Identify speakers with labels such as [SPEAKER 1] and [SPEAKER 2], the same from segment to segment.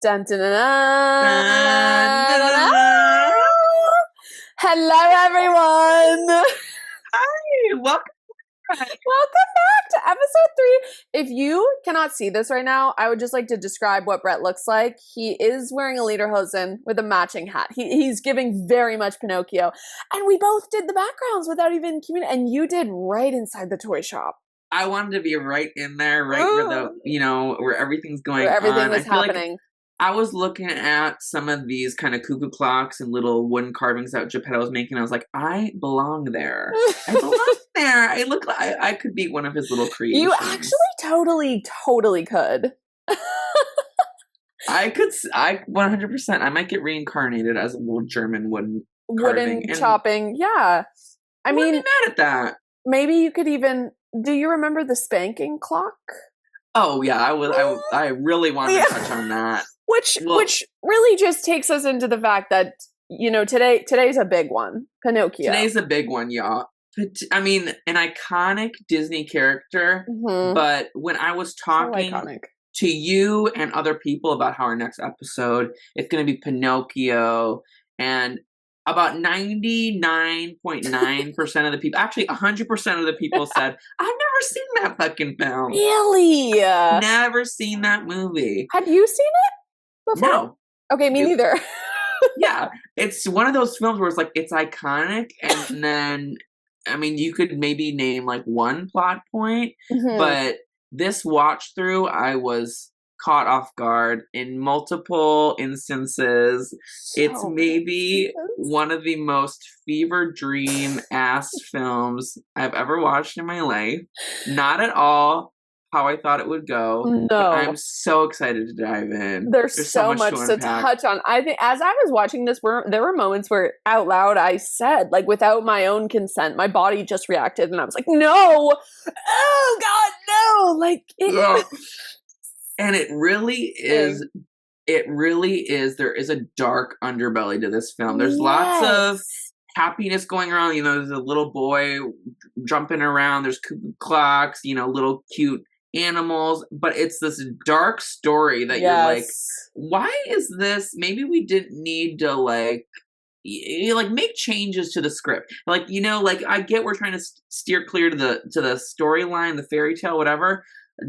[SPEAKER 1] Dun, dun, dun,
[SPEAKER 2] Dun,
[SPEAKER 1] dun,
[SPEAKER 2] dun,
[SPEAKER 1] dun,
[SPEAKER 2] dun,
[SPEAKER 1] dun.
[SPEAKER 2] dun.
[SPEAKER 1] Hello, everyone.
[SPEAKER 2] Hi, welcome back.
[SPEAKER 1] Welcome back to episode 3. If you cannot see this right now, I would just like to describe what Brett looks like. He is wearing a lederhosen with a matching hat. He's giving very much Pinocchio. And we both did the backgrounds without even communicating. And you did right inside the toy shop.
[SPEAKER 2] I wanted to be right in there, right where where everything's going
[SPEAKER 1] Where everything
[SPEAKER 2] on.
[SPEAKER 1] is
[SPEAKER 2] I feel
[SPEAKER 1] happening.
[SPEAKER 2] like I was looking at some of these kind of cuckoo clocks and little wooden carvings that Geppetto was making. I was like, I belong there. I belong there. I look like I could be one of his little creations.
[SPEAKER 1] You actually totally could.
[SPEAKER 2] I 100%. I might get reincarnated as a little German wooden
[SPEAKER 1] chopping. Yeah. I mean,
[SPEAKER 2] mad at that.
[SPEAKER 1] Maybe you could even. Do you remember the spanking clock?
[SPEAKER 2] Oh yeah, I really wanted to touch on that. Which
[SPEAKER 1] really just takes us into the fact that, today's a big one. Pinocchio.
[SPEAKER 2] Today's a big one, y'all. I mean, an iconic Disney character, but when I was talking to you and other people about how our next episode, it's going to be Pinocchio, and about 99.9% of the people, actually 100% of the people said, I've never seen that fucking film.
[SPEAKER 1] Really?
[SPEAKER 2] Never seen that movie.
[SPEAKER 1] Have you seen it before?
[SPEAKER 2] No.
[SPEAKER 1] Okay, me neither.
[SPEAKER 2] Yeah, it's one of those films where it's like, it's iconic, and then, I mean, you could maybe name like one plot point, but this watch through, I was caught off guard in multiple instances. It's maybe one of the most fever dream ass films I've ever watched in my life. Not at all how I thought it would go.
[SPEAKER 1] No.
[SPEAKER 2] I'm so excited to dive in.
[SPEAKER 1] There's so much to touch on. I think as I was watching this, there were moments where out loud I said, like, without my own consent, my body just reacted, and I was like, no! Oh God, no! Like,
[SPEAKER 2] and it really is. There is a dark underbelly to this film. There's lots of happiness going around. There's a little boy jumping around. There's cuckoo clocks. Little cute animals. But it's this dark story that you're like, why is this? Maybe we didn't need to make changes to the script. I get we're trying to steer clear to the storyline, the fairy tale, whatever.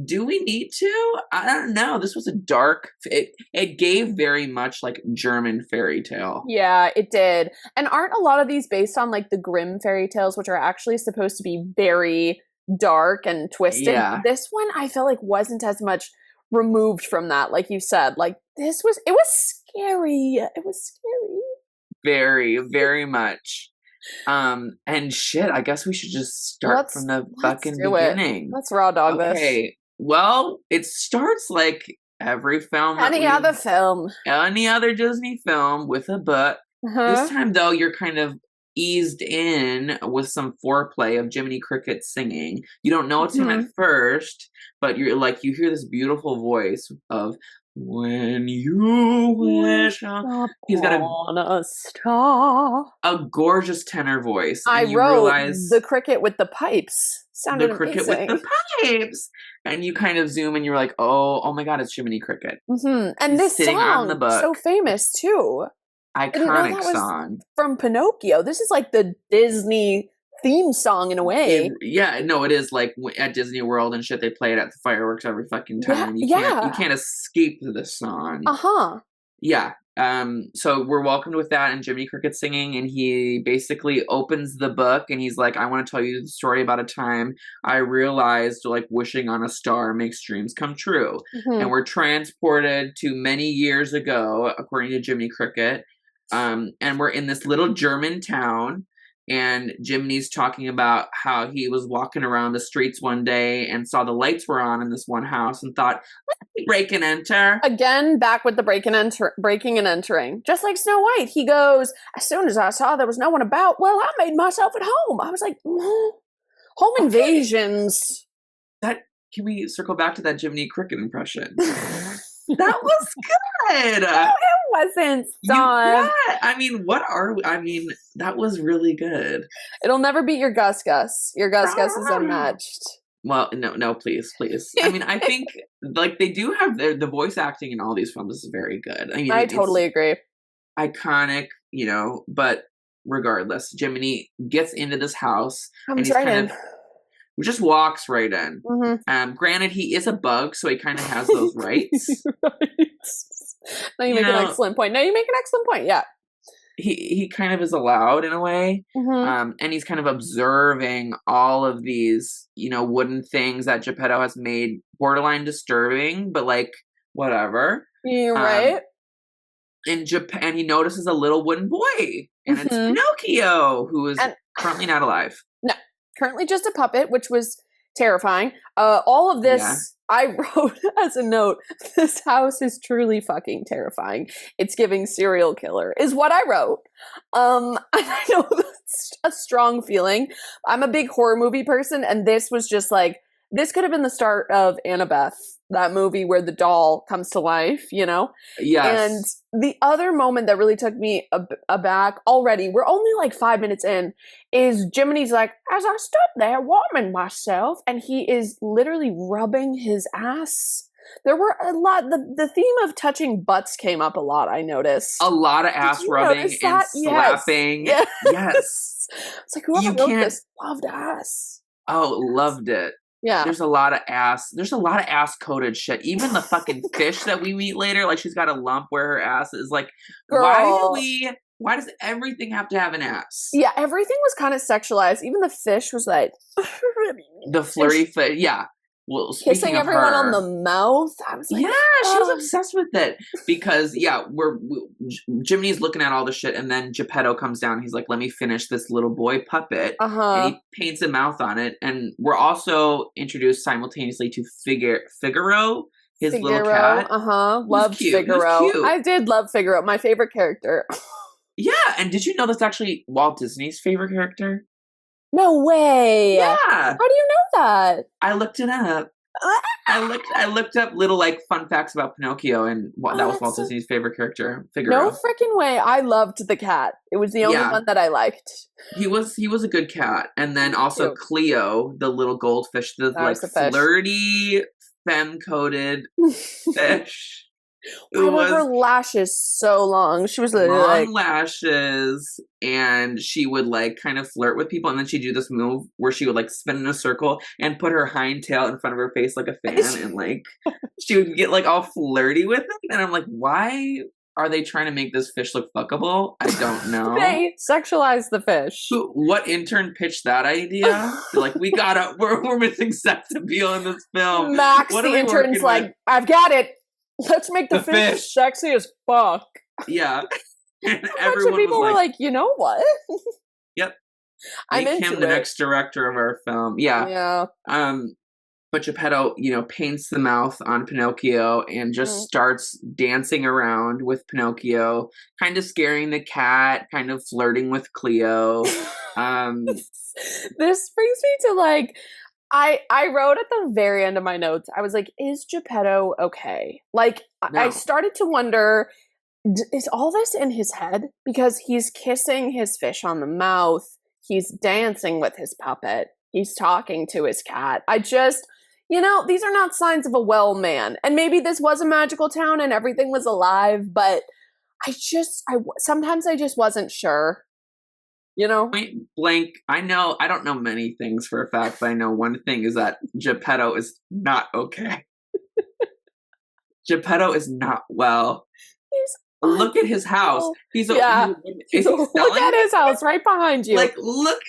[SPEAKER 2] Do we need to? I don't know. This was a dark. It gave very much like German fairy tale.
[SPEAKER 1] Yeah, it did. And aren't a lot of these based on like the Grimm fairy tales, which are actually supposed to be very dark and twisted?
[SPEAKER 2] Yeah.
[SPEAKER 1] This one I feel like wasn't as much removed from that, like you said. Like it was scary. It was scary.
[SPEAKER 2] Very, very much. And shit, I guess we should just start from the fucking beginning.
[SPEAKER 1] Let's raw dog this.
[SPEAKER 2] Okay. Well, it starts like every film.
[SPEAKER 1] Any other
[SPEAKER 2] Disney film with a but. This time, though, you're kind of eased in with some foreplay of Jiminy Cricket singing. You don't know it's him at first, but you hear this beautiful voice of when you wish he's got
[SPEAKER 1] a star.
[SPEAKER 2] A gorgeous tenor voice.
[SPEAKER 1] I wrote the cricket with the pipes. Sounded
[SPEAKER 2] the cricket
[SPEAKER 1] amazing.
[SPEAKER 2] With the pipes. And you kind of zoom and you're like, oh my God, it's Jiminy Cricket.
[SPEAKER 1] And
[SPEAKER 2] he's
[SPEAKER 1] this
[SPEAKER 2] sitting
[SPEAKER 1] song,
[SPEAKER 2] on the book.
[SPEAKER 1] So famous too.
[SPEAKER 2] Iconic song.
[SPEAKER 1] From Pinocchio. This is like the Disney theme song in a way.
[SPEAKER 2] It is like at Disney World and shit. They play it at the fireworks every fucking time. You can't escape this song. Yeah. So we're welcomed with that and Jiminy Cricket singing, and he basically opens the book and he's like, I want to tell you the story about a time I realized like wishing on a star makes dreams come true. And we're transported to many years ago, according to Jiminy Cricket. And we're in this little German town. And Jiminy's talking about how he was walking around the streets one day and saw the lights were on in this one house and thought, let me break and enter.
[SPEAKER 1] Again, back with the breaking and entering. Just like Snow White, he goes, as soon as I saw there was no one about, well, I made myself at home. I was like, home invasions.
[SPEAKER 2] Can we circle back to that Jiminy Cricket impression? That was good.
[SPEAKER 1] No, it wasn't, Dawn.
[SPEAKER 2] I mean, that was really good.
[SPEAKER 1] It'll never beat your Gus Gus. Your Gus Gus is unmatched.
[SPEAKER 2] Well, no, please, please. I mean, I think like they do have the voice acting in all these films is very good. I mean,
[SPEAKER 1] I
[SPEAKER 2] it's
[SPEAKER 1] totally agree.
[SPEAKER 2] iconic, but regardless, Jiminy gets into this house and
[SPEAKER 1] Comes
[SPEAKER 2] he's
[SPEAKER 1] right
[SPEAKER 2] kind
[SPEAKER 1] in.
[SPEAKER 2] of just walks right in. Granted, he is a bug, so he kind of has those rights.
[SPEAKER 1] Right. Now you make an excellent point. Yeah.
[SPEAKER 2] He kind of is allowed in a way. And he's kind of observing all of these, wooden things that Geppetto has made borderline disturbing, but like whatever.
[SPEAKER 1] You're right.
[SPEAKER 2] In Japan, he notices a little wooden boy, and it's Pinocchio, who is currently not alive.
[SPEAKER 1] No, currently just a puppet, which was terrifying. All of this, I wrote as a note, this house is truly fucking terrifying. It's giving serial killer, is what I wrote. I know that's a strong feeling. I'm a big horror movie person, and this was just like, this could have been the start of Annabeth, that movie where the doll comes to life,
[SPEAKER 2] Yes.
[SPEAKER 1] And the other moment that really took me aback already, we're only like 5 minutes in, is Jiminy's like, as I stood there warming myself, and he is literally rubbing his ass. There were a lot, the theme of touching butts came up a lot, I noticed.
[SPEAKER 2] A lot of ass rubbing and slapping.
[SPEAKER 1] Yes.
[SPEAKER 2] Yes.
[SPEAKER 1] It's like, whoever wrote this loved ass.
[SPEAKER 2] Oh, loved it.
[SPEAKER 1] Yeah.
[SPEAKER 2] There's a lot of ass. There's a lot of ass coated shit. Even the fucking fish that we meet later, like she's got a lump where her ass is. Like,
[SPEAKER 1] Girl.
[SPEAKER 2] why does everything have to have an ass?
[SPEAKER 1] Yeah, everything was kind of sexualized. Even the fish was like
[SPEAKER 2] the flirty fish. Yeah. Well,
[SPEAKER 1] kissing everyone on the mouth. I was like,
[SPEAKER 2] yeah, she was obsessed with it because Jiminy's looking at all the shit, and then Geppetto comes down. He's like, "Let me finish this little boy puppet," and he paints a mouth on it. And we're also introduced simultaneously to Figaro, his little cat.
[SPEAKER 1] Loved Figaro. I did love Figaro. My favorite character.
[SPEAKER 2] Yeah, and did you know that's actually Walt Disney's favorite character?
[SPEAKER 1] No way.
[SPEAKER 2] Yeah.
[SPEAKER 1] How do you know that?
[SPEAKER 2] I looked it up. I looked up little like fun facts about Pinocchio, and that was Walt Disney's favorite character, Figaro.
[SPEAKER 1] No freaking way! I loved the cat. It was the only one that I liked.
[SPEAKER 2] He was a good cat, and then also Cleo, the little goldfish, the like flirty, femme-coated fish.
[SPEAKER 1] Why were her lashes so long? She was
[SPEAKER 2] long lashes, and she would like kind of flirt with people, and then she'd do this move where she would like spin in a circle and put her hind tail in front of her face like a fan, and like she would get like all flirty with it. And I'm like, why are they trying to make this fish look fuckable? I don't know.
[SPEAKER 1] They sexualize the fish.
[SPEAKER 2] What intern pitched that idea? Like, we're missing sex appeal in this film.
[SPEAKER 1] Max, the intern's like, I've got it. Let's make the fish sexy as fuck.
[SPEAKER 2] Yeah.
[SPEAKER 1] And a bunch of people were like, you know what?
[SPEAKER 2] Yep.
[SPEAKER 1] I'm into
[SPEAKER 2] him the next director of our film. Yeah.
[SPEAKER 1] Yeah.
[SPEAKER 2] But Geppetto, paints the mouth on Pinocchio and just starts dancing around with Pinocchio, kind of scaring the cat, kind of flirting with Cleo.
[SPEAKER 1] This brings me to like, I wrote at the very end of my notes, I was like, is Geppetto okay? Like, no. I started to wonder, is all this in his head? Because he's kissing his fish on the mouth, he's dancing with his puppet, he's talking to his cat. I just, these are not signs of a well man. And maybe this was a magical town and everything was alive, but sometimes I just wasn't sure.
[SPEAKER 2] Point blank, I don't know many things for a fact, but I know one thing is that Geppetto is not okay. Geppetto is not well. Look at his house.
[SPEAKER 1] Look at his house right behind you.
[SPEAKER 2] Like, look,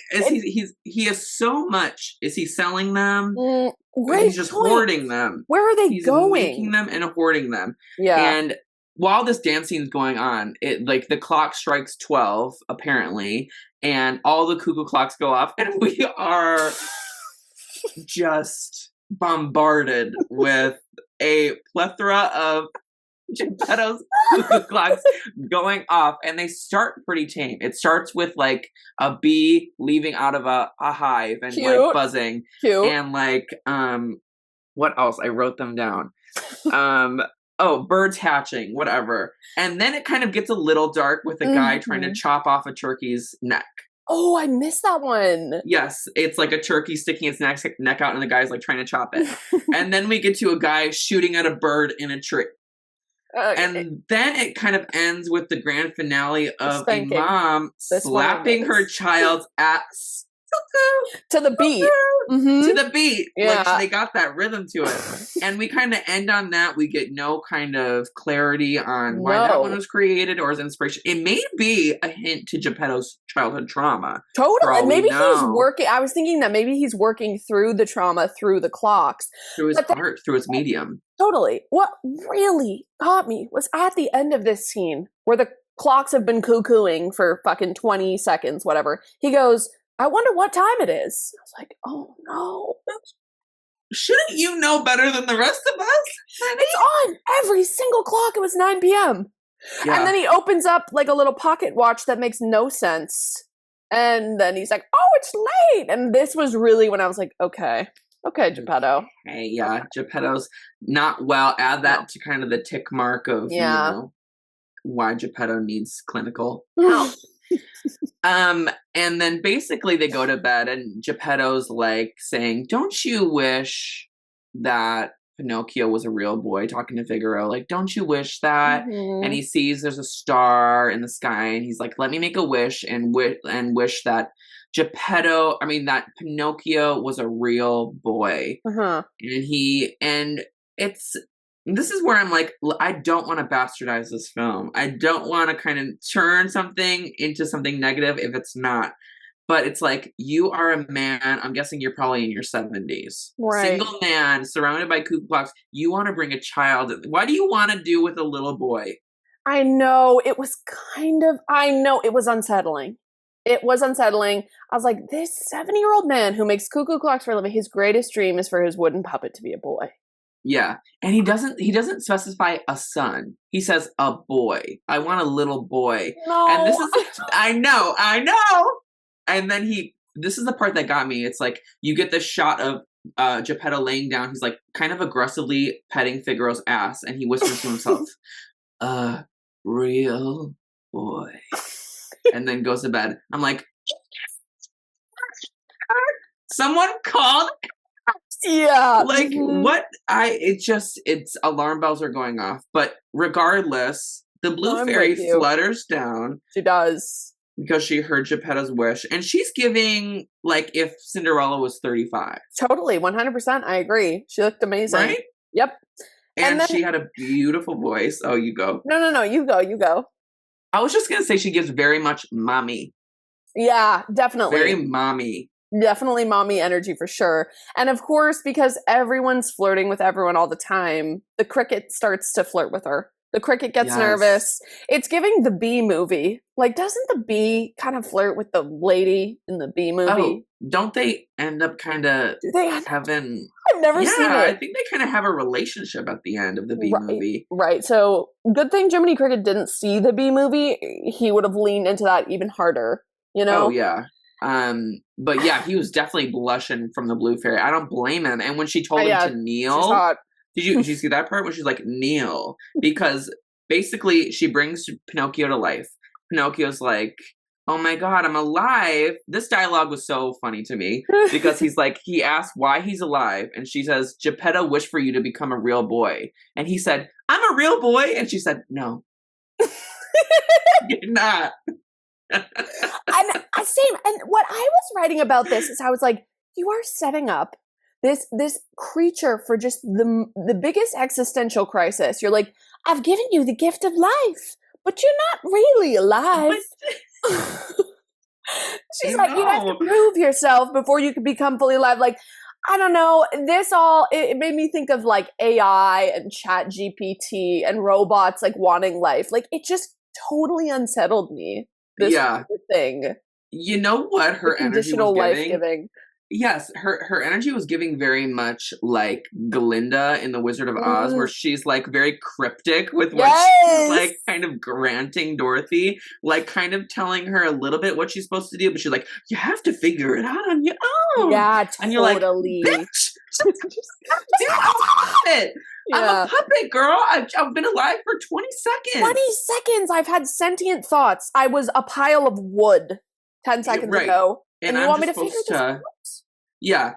[SPEAKER 2] he has so much. Is he selling them? He's just hoarding them.
[SPEAKER 1] Where are they going?
[SPEAKER 2] Making them and hoarding them.
[SPEAKER 1] Yeah.
[SPEAKER 2] And while this dance scene is going on, the clock strikes 12 apparently, and all the cuckoo clocks go off, and we are just bombarded with a plethora of Geppetto's cuckoo clocks going off, and they start pretty tame. It starts with like a bee leaving out of a hive and like buzzing.
[SPEAKER 1] Cute.
[SPEAKER 2] And like what else? I wrote them down. Birds hatching, whatever. And then it kind of gets a little dark with a guy trying to chop off a turkey's neck.
[SPEAKER 1] Oh, I missed that one.
[SPEAKER 2] Yes, it's like a turkey sticking its neck out, and the guy's like trying to chop it. And then we get to a guy shooting at a bird in a tree. And then it kind of ends with the grand finale of a mom slapping her child's ass
[SPEAKER 1] to the beat.
[SPEAKER 2] To the beat. Yeah. Like they got that rhythm to it. And we kind of end on that. We get no kind of clarity on why that one was created or as inspiration. It may be a hint to Geppetto's childhood trauma.
[SPEAKER 1] Totally. Maybe he's working. I was thinking that maybe he's working through the trauma, through the clocks.
[SPEAKER 2] Through his art, through his medium.
[SPEAKER 1] Totally. What really got me was at the end of this scene where the clocks have been cuckooing for fucking 20 seconds, whatever. He goes, I wonder what time it is. I was like, oh no.
[SPEAKER 2] Shouldn't you know better than the rest of us?
[SPEAKER 1] It's on every single clock. It was 9 p.m. Yeah. And then he opens up like a little pocket watch that makes no sense. And then he's like, oh, it's late. And this was really when I was like, okay, Geppetto.
[SPEAKER 2] Hey, yeah, Geppetto's not well. Add that to kind of the tick mark of, you know, why Geppetto needs clinical help. And then basically they go to bed and Geppetto's like saying, don't you wish that Pinocchio was a real boy, talking to Figaro, like, don't you wish that? And he sees there's a star in the sky and he's like, let me make a wish and wish that that Pinocchio was a real boy. And this is where I'm like, I don't want to bastardize this film. I don't want to kind of turn something into something negative if it's not. But it's like, you are a man, I'm guessing you're probably in your 70s. Right. Single man, surrounded by cuckoo clocks. You want to bring a child. What do you want to do with a little boy?
[SPEAKER 1] I know. It was unsettling. It was unsettling. I was like, this 70-year-old man who makes cuckoo clocks for a living, his greatest dream is for his wooden puppet to be a boy.
[SPEAKER 2] Yeah. And he doesn't specify a son. He says a boy. I want a little boy.
[SPEAKER 1] No.
[SPEAKER 2] And this is I know. And then this is the part that got me. It's like you get this shot of Geppetto laying down. He's like kind of aggressively petting Figaro's ass and he whispers to himself, a real boy. And then goes to bed. I'm like, someone called.
[SPEAKER 1] Yeah.
[SPEAKER 2] Like what? It's alarm bells are going off. But regardless, the blue fairy flutters down.
[SPEAKER 1] She does.
[SPEAKER 2] Because she heard Geppetto's wish. And she's giving like if Cinderella was 35.
[SPEAKER 1] Totally, 100%. I agree. She looked amazing.
[SPEAKER 2] Right?
[SPEAKER 1] Yep.
[SPEAKER 2] And then she had a beautiful voice. Oh, you go.
[SPEAKER 1] No. You go.
[SPEAKER 2] I was just going to say she gives very much mommy.
[SPEAKER 1] Yeah, definitely.
[SPEAKER 2] Very mommy.
[SPEAKER 1] Definitely mommy energy for sure. And of course, because everyone's flirting with everyone all the time, the cricket starts to flirt with her. The cricket gets nervous. It's giving the Bee movie. Like, doesn't the bee kind of flirt with the lady in the Bee movie?
[SPEAKER 2] Oh, don't they end up kind of having...
[SPEAKER 1] I've never seen it.
[SPEAKER 2] I think they kind of have a relationship at the end of the Bee movie.
[SPEAKER 1] Right. So, good thing Jiminy Cricket didn't see the Bee movie. He would have leaned into that even harder, you know?
[SPEAKER 2] Oh, yeah. But yeah, he was definitely blushing from the blue fairy. I don't blame him. And when she told him to kneel...
[SPEAKER 1] She's hot.
[SPEAKER 2] Did you see that part when she's like, kneel? Because basically she brings Pinocchio to life. Pinocchio's like, oh my God, I'm alive. This dialogue was so funny to me because he asked why he's alive. And she says, Geppetto wished for you to become a real boy. And he said, I'm a real boy. And she said, no. You're not.
[SPEAKER 1] Same. And what I was writing about this is I was like, you are setting up this creature for just the biggest existential crisis. You're like, I've given you the gift of life, but you're not really alive. She's like, you have to prove yourself before you can become fully alive. Like, I don't know. It made me think of like AI and Chat GPT and robots like wanting life. Like, it just totally unsettled me. This thing.
[SPEAKER 2] You know what her energy was
[SPEAKER 1] giving?
[SPEAKER 2] Yes, her energy was giving very much like Glinda in The Wizard of Oz, where she's like very cryptic with what she's like kind of granting Dorothy, like kind of telling her a little bit what she's supposed to do, but she's like, you have to figure it out on your own.
[SPEAKER 1] Yeah, totally.
[SPEAKER 2] And you're like, bitch, I'm a puppet, girl. I've been alive for 20 seconds.
[SPEAKER 1] 20 seconds. I've had sentient thoughts. I was a pile of wood. 10 seconds
[SPEAKER 2] right.
[SPEAKER 1] ago.
[SPEAKER 2] And
[SPEAKER 1] you
[SPEAKER 2] I'm
[SPEAKER 1] want me
[SPEAKER 2] just
[SPEAKER 1] to figure
[SPEAKER 2] supposed
[SPEAKER 1] this
[SPEAKER 2] to,
[SPEAKER 1] out?
[SPEAKER 2] yeah.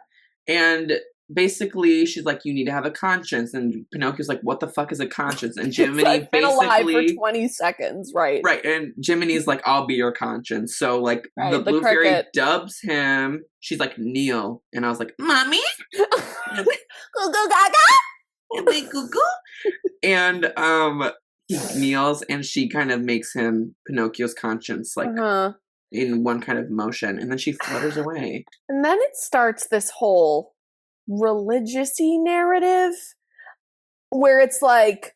[SPEAKER 2] And basically, she's like, you need to have a conscience. And Pinocchio's like, what the fuck is a conscience? And Jiminy
[SPEAKER 1] I've been alive for
[SPEAKER 2] basically,
[SPEAKER 1] 20 seconds, right?
[SPEAKER 2] right. And Jiminy's like, I'll be your conscience. So, like,
[SPEAKER 1] Right,
[SPEAKER 2] the
[SPEAKER 1] the
[SPEAKER 2] blue fairy
[SPEAKER 1] cricket.
[SPEAKER 2] dubs him. She's like, kneel. And I was like, mommy?
[SPEAKER 1] Goo goo gaga.
[SPEAKER 2] And he kneels and she kind of makes him Pinocchio's conscience, like in one kind of motion, and then she flutters away.
[SPEAKER 1] And then it starts this whole religious-y narrative where it's like,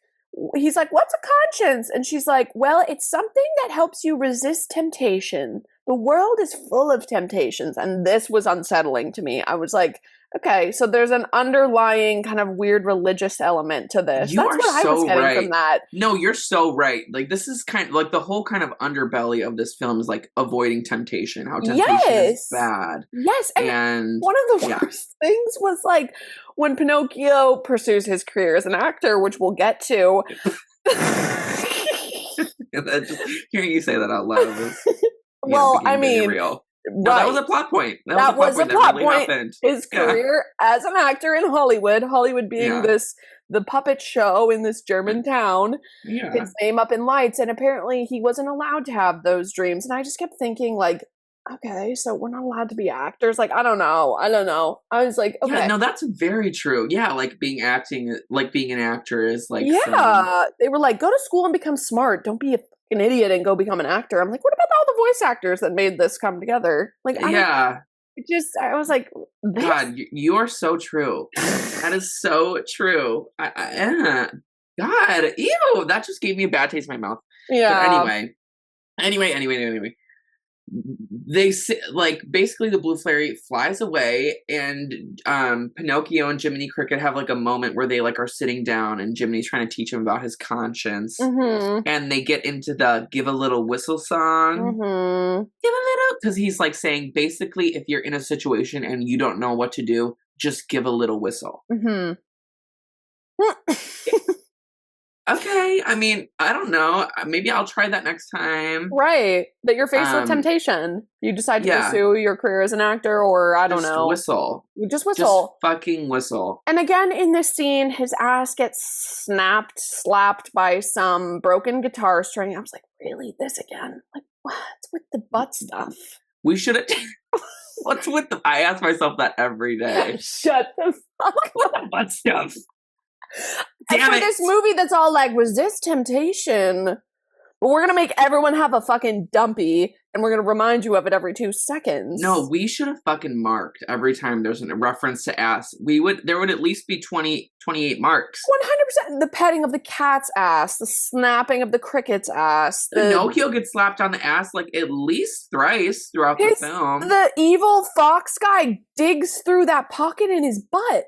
[SPEAKER 1] he's like, what's a conscience? And she's like, well, it's something that helps you resist temptation. The world is full of temptations. And this was unsettling to me. I was like, okay, so there's an underlying kind of weird religious element to this. That's what I was getting from that.
[SPEAKER 2] No, you're so right. Like, this is kind of like the whole kind of underbelly of this film is like avoiding temptation, how temptation is bad.
[SPEAKER 1] Yes. And one of the worst things was like when Pinocchio pursues his career as an actor, which we'll get to.
[SPEAKER 2] Hearing you say that out loud was,
[SPEAKER 1] well, I mean,
[SPEAKER 2] real. No, that was a plot point.
[SPEAKER 1] That was a plot point. His career as an actor in Hollywood being the puppet show in this German town, his name up in lights, and apparently he wasn't allowed to have those dreams. And I just kept thinking, like, okay, so we're not allowed to be actors. Like, I don't know. I was like, okay.
[SPEAKER 2] Yeah, no, that's very true. Yeah, like being an actor is like
[SPEAKER 1] they were like, go to school and become smart. Don't be an idiot and go become an actor. I'm like, what about all the voice actors that made this come together? Like, I was like, this?
[SPEAKER 2] God, you are so true. That is so true. God, ew, that just gave me a bad taste in my mouth.
[SPEAKER 1] Yeah.
[SPEAKER 2] But anyway. They like basically the blue fairy flies away, and Pinocchio and Jiminy Cricket have like a moment where they like are sitting down, and Jiminy's trying to teach him about his conscience, and they get into the give a little whistle song, give a little, because he's like saying basically if you're in a situation and you don't know what to do, just give a little whistle. Okay, I mean, I don't know. Maybe I'll try that next time.
[SPEAKER 1] Right. That you're faced with temptation. You decide to pursue your career as an actor, or I don't know.
[SPEAKER 2] Whistle.
[SPEAKER 1] Just whistle.
[SPEAKER 2] Just fucking whistle.
[SPEAKER 1] And again, in this scene, his ass gets slapped by some broken guitar string. I was like, really? This again? Like, what's with the butt stuff?
[SPEAKER 2] We should have... What's with the... I ask myself that every day.
[SPEAKER 1] Shut the fuck up.
[SPEAKER 2] With the butt stuff.
[SPEAKER 1] And for this movie that's all like, resist temptation, but we're gonna make everyone have a fucking dumpy, and we're gonna remind you of it every 2 seconds.
[SPEAKER 2] No, we should have fucking marked every time there's a reference to ass. There would at least be 28 marks.
[SPEAKER 1] 100%. The petting of the cat's ass, the snapping of the cricket's ass.
[SPEAKER 2] Pinocchio gets slapped on the ass like at least thrice throughout the film.
[SPEAKER 1] The evil fox guy digs through that pocket in his butt.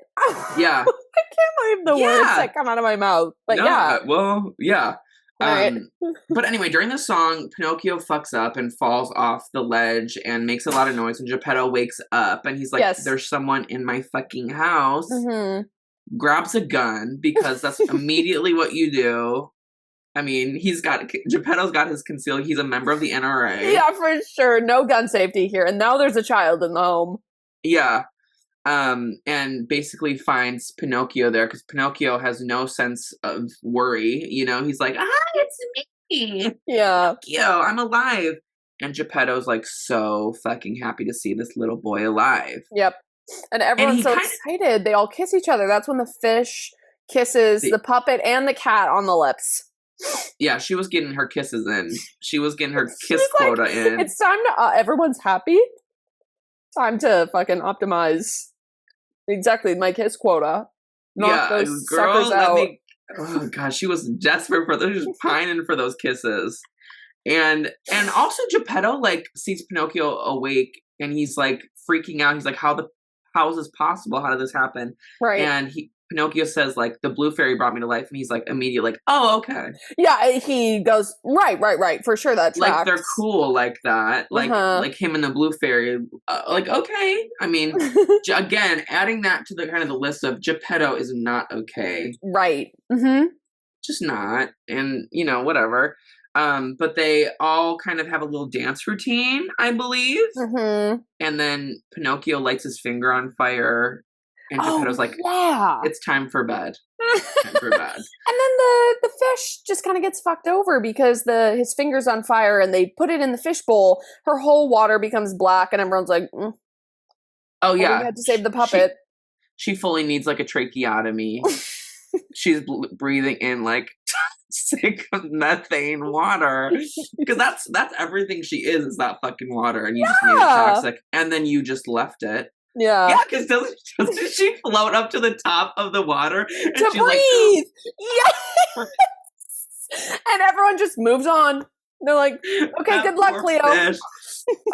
[SPEAKER 2] Yeah.
[SPEAKER 1] I can't believe the words that come out of my mouth. But
[SPEAKER 2] Well, yeah.
[SPEAKER 1] Right.
[SPEAKER 2] But anyway, during the song, Pinocchio fucks up and falls off the ledge and makes a lot of noise, and Geppetto wakes up and he's like, there's someone in my fucking house. Grabs a gun, because that's immediately what you do. I mean, Geppetto's got his concealed. He's a member of the NRA.
[SPEAKER 1] Yeah, for sure. No gun safety here. And now there's a child in the home.
[SPEAKER 2] Yeah. And basically finds Pinocchio there, because Pinocchio has no sense of worry. You know, he's like, it's me.
[SPEAKER 1] Yeah.
[SPEAKER 2] Pinocchio, I'm alive. And Geppetto's like so fucking happy to see this little boy alive.
[SPEAKER 1] Yep. And everyone's so excited. They all kiss each other. That's when the fish kisses the puppet and the cat on the lips.
[SPEAKER 2] Yeah, she was getting her kisses in. She was getting her kiss quota in.
[SPEAKER 1] It's time to, everyone's happy. Time to fucking optimize exactly my kiss quota. Knock those suckers out.
[SPEAKER 2] Oh god, she was desperate for those, just pining for those kisses. And also Geppetto like sees Pinocchio awake, and he's like freaking out. He's like, how is this possible? How did this happen?
[SPEAKER 1] Right.
[SPEAKER 2] And Pinocchio says like, the blue fairy brought me to life, and he's like immediately like, oh, okay.
[SPEAKER 1] Yeah, he goes, right, for sure, that tracks.
[SPEAKER 2] Like they're cool like that, like him and the blue fairy, like, okay. I mean, again, adding that to the kind of the list of Geppetto is not okay.
[SPEAKER 1] Right.
[SPEAKER 2] just not. And, whatever. But they all kind of have a little dance routine, I believe.
[SPEAKER 1] Mm-hmm.
[SPEAKER 2] And then Pinocchio lights his finger on fire. And Geppetto's like,
[SPEAKER 1] yeah.
[SPEAKER 2] it's time for bed. Time for bed.
[SPEAKER 1] And then the fish just kind of gets fucked over because his finger's on fire and they put it in the fish bowl. Her whole water becomes black and everyone's like,
[SPEAKER 2] oh yeah.
[SPEAKER 1] We had to save the puppet.
[SPEAKER 2] She fully needs like a tracheotomy. She's breathing in like toxic methane water because that's everything she is that fucking water, and you just made it toxic, and then you just left it. Yeah, because doesn't she float up to the top of the water and
[SPEAKER 1] to
[SPEAKER 2] she's
[SPEAKER 1] breathe? Yes. And everyone just moves on. They're like, okay, good luck, Cleo.
[SPEAKER 2] Fish.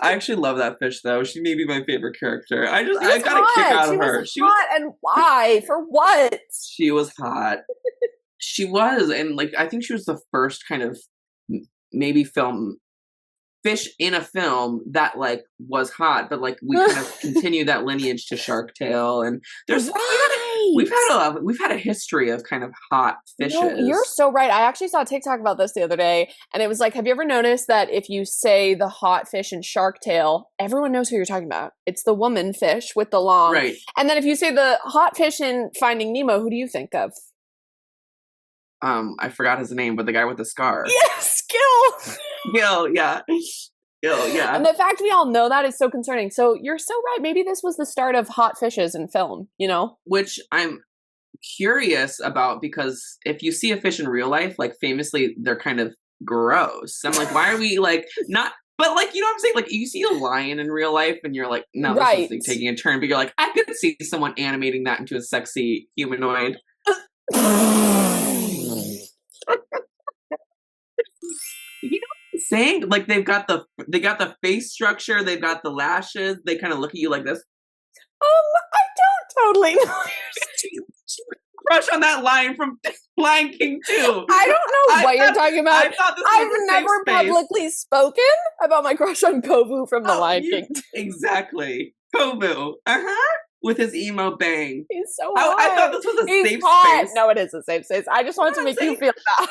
[SPEAKER 2] I actually love that fish though. She may be my favorite character. I got a kick out of her.
[SPEAKER 1] She was hot, and why? For what?
[SPEAKER 2] She was hot. She was, and like I think she was the first kind of maybe fish in a film that like was hot, but like we kind of continue that lineage to Shark Tale, and we've had a history of kind of hot fishes.
[SPEAKER 1] No, you're so right. I actually saw a TikTok about this the other day, and it was like, have you ever noticed that if you say the hot fish in Shark Tale, everyone knows who you're talking about? It's the woman fish with the long.
[SPEAKER 2] Right.
[SPEAKER 1] And then if you say the hot fish in Finding Nemo, who do you think of?
[SPEAKER 2] I forgot his name, but the guy with the scar.
[SPEAKER 1] Yes, Gil.
[SPEAKER 2] Gil, yeah.
[SPEAKER 1] And the fact we all know that is so concerning. So you're so right. Maybe this was the start of hot fishes in film,
[SPEAKER 2] Which I'm curious about, because if you see a fish in real life, like famously, they're kind of gross. I'm like, why are we like not? But like, you know what I'm saying? Like you see a lion in real life and you're like, no, this is like taking a turn. But you're like, I could see someone animating that into a sexy humanoid. You know what I'm saying? Like they got the face structure, they've got the lashes, they kind of look at you like this.
[SPEAKER 1] I don't totally know.
[SPEAKER 2] Crush on that lion from Lion King 2.
[SPEAKER 1] I don't know what you're talking about. I've never publicly spoken about my crush on Kovu from the Lion King 2.
[SPEAKER 2] Exactly. Kovu. With his emo bang.
[SPEAKER 1] He's so hot.
[SPEAKER 2] I thought this was a safe space.
[SPEAKER 1] No, it is a safe space. I just wanted to make you feel that.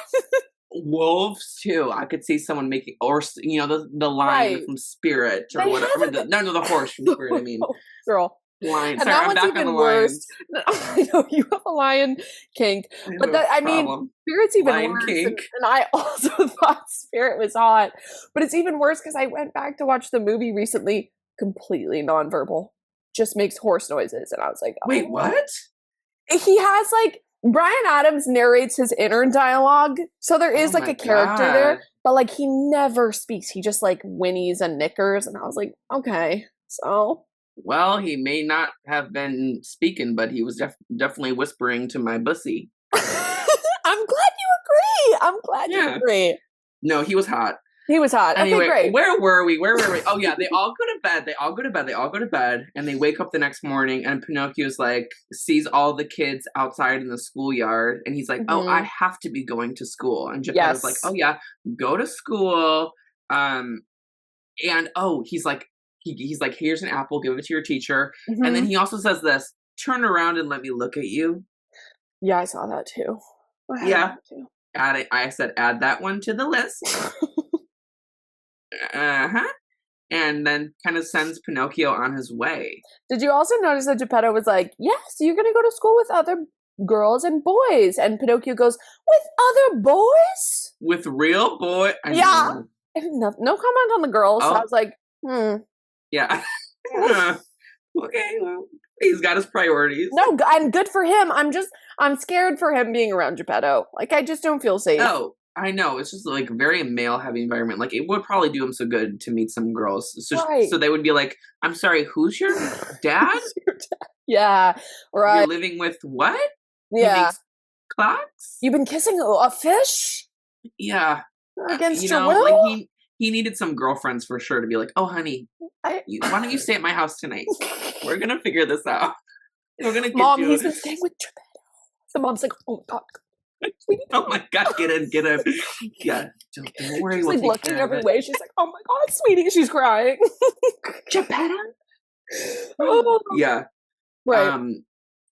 [SPEAKER 2] Wolves too. I could see someone making, or the lion from Spirit or whatever. The horse from Spirit. I mean,
[SPEAKER 1] girl.
[SPEAKER 2] Lion. Sorry, I'm back on the lions.
[SPEAKER 1] I know you have a lion kink, but Spirit's even worse. And I also thought Spirit was hot, but it's even worse because I went back to watch the movie recently. Completely nonverbal, just makes horse noises, and I was like,
[SPEAKER 2] wait, what?
[SPEAKER 1] He has like. Bryan Adams narrates his inner dialogue, so there is like a character there, but like he never speaks. He just like whinnies and nickers, and I was like, okay, so.
[SPEAKER 2] Well, he may not have been speaking, but he was definitely whispering to my bussy.
[SPEAKER 1] I'm glad you agree.
[SPEAKER 2] No, he was hot.
[SPEAKER 1] He was hot.
[SPEAKER 2] Anyway,
[SPEAKER 1] okay, great.
[SPEAKER 2] Where were we? Oh yeah, they all go to bed. And they wake up the next morning, and Pinocchio's like sees all the kids outside in the schoolyard, and he's like, "Oh, I have to be going to school." And Geppetto's like, "Oh yeah, go to school." And he's like, "Here's an apple. Give it to your teacher." Mm-hmm. And then he also says this: "Turn around and let me look at you."
[SPEAKER 1] Yeah, I saw that too.
[SPEAKER 2] Add it. I said, add that one to the list. And then kind of sends Pinocchio on his way.
[SPEAKER 1] Did you also notice that Geppetto was like, yes, you're going to go to school with other girls and boys. And Pinocchio goes, with other boys?
[SPEAKER 2] With real boys?
[SPEAKER 1] Yeah. No comment on the girls. So I was like,
[SPEAKER 2] Yeah. Okay, well, he's got his priorities.
[SPEAKER 1] No, and good for him. I'm scared for him being around Geppetto. Like, I just don't feel safe.
[SPEAKER 2] Oh, I know. It's just like very male-heavy environment. Like, it would probably do him so good to meet some girls. So they would be like, I'm sorry, who's your dad?
[SPEAKER 1] Yeah, right.
[SPEAKER 2] You're living with what?
[SPEAKER 1] Yeah.
[SPEAKER 2] Clocks?
[SPEAKER 1] You've been kissing a fish?
[SPEAKER 2] Yeah.
[SPEAKER 1] Against your will?
[SPEAKER 2] Like he needed some girlfriends for sure to be like, oh, honey, why don't you stay at my house tonight? We're going to figure this out. We're going to get
[SPEAKER 1] Mom,
[SPEAKER 2] you.
[SPEAKER 1] he's been staying with Geppetto. The mom's like, oh, God.
[SPEAKER 2] Oh, my God, get in. Yeah, don't worry.
[SPEAKER 1] She's like looking every way. She's like, oh, my God, sweetie. She's crying.
[SPEAKER 2] Geppetto? Oh. Yeah.
[SPEAKER 1] Right.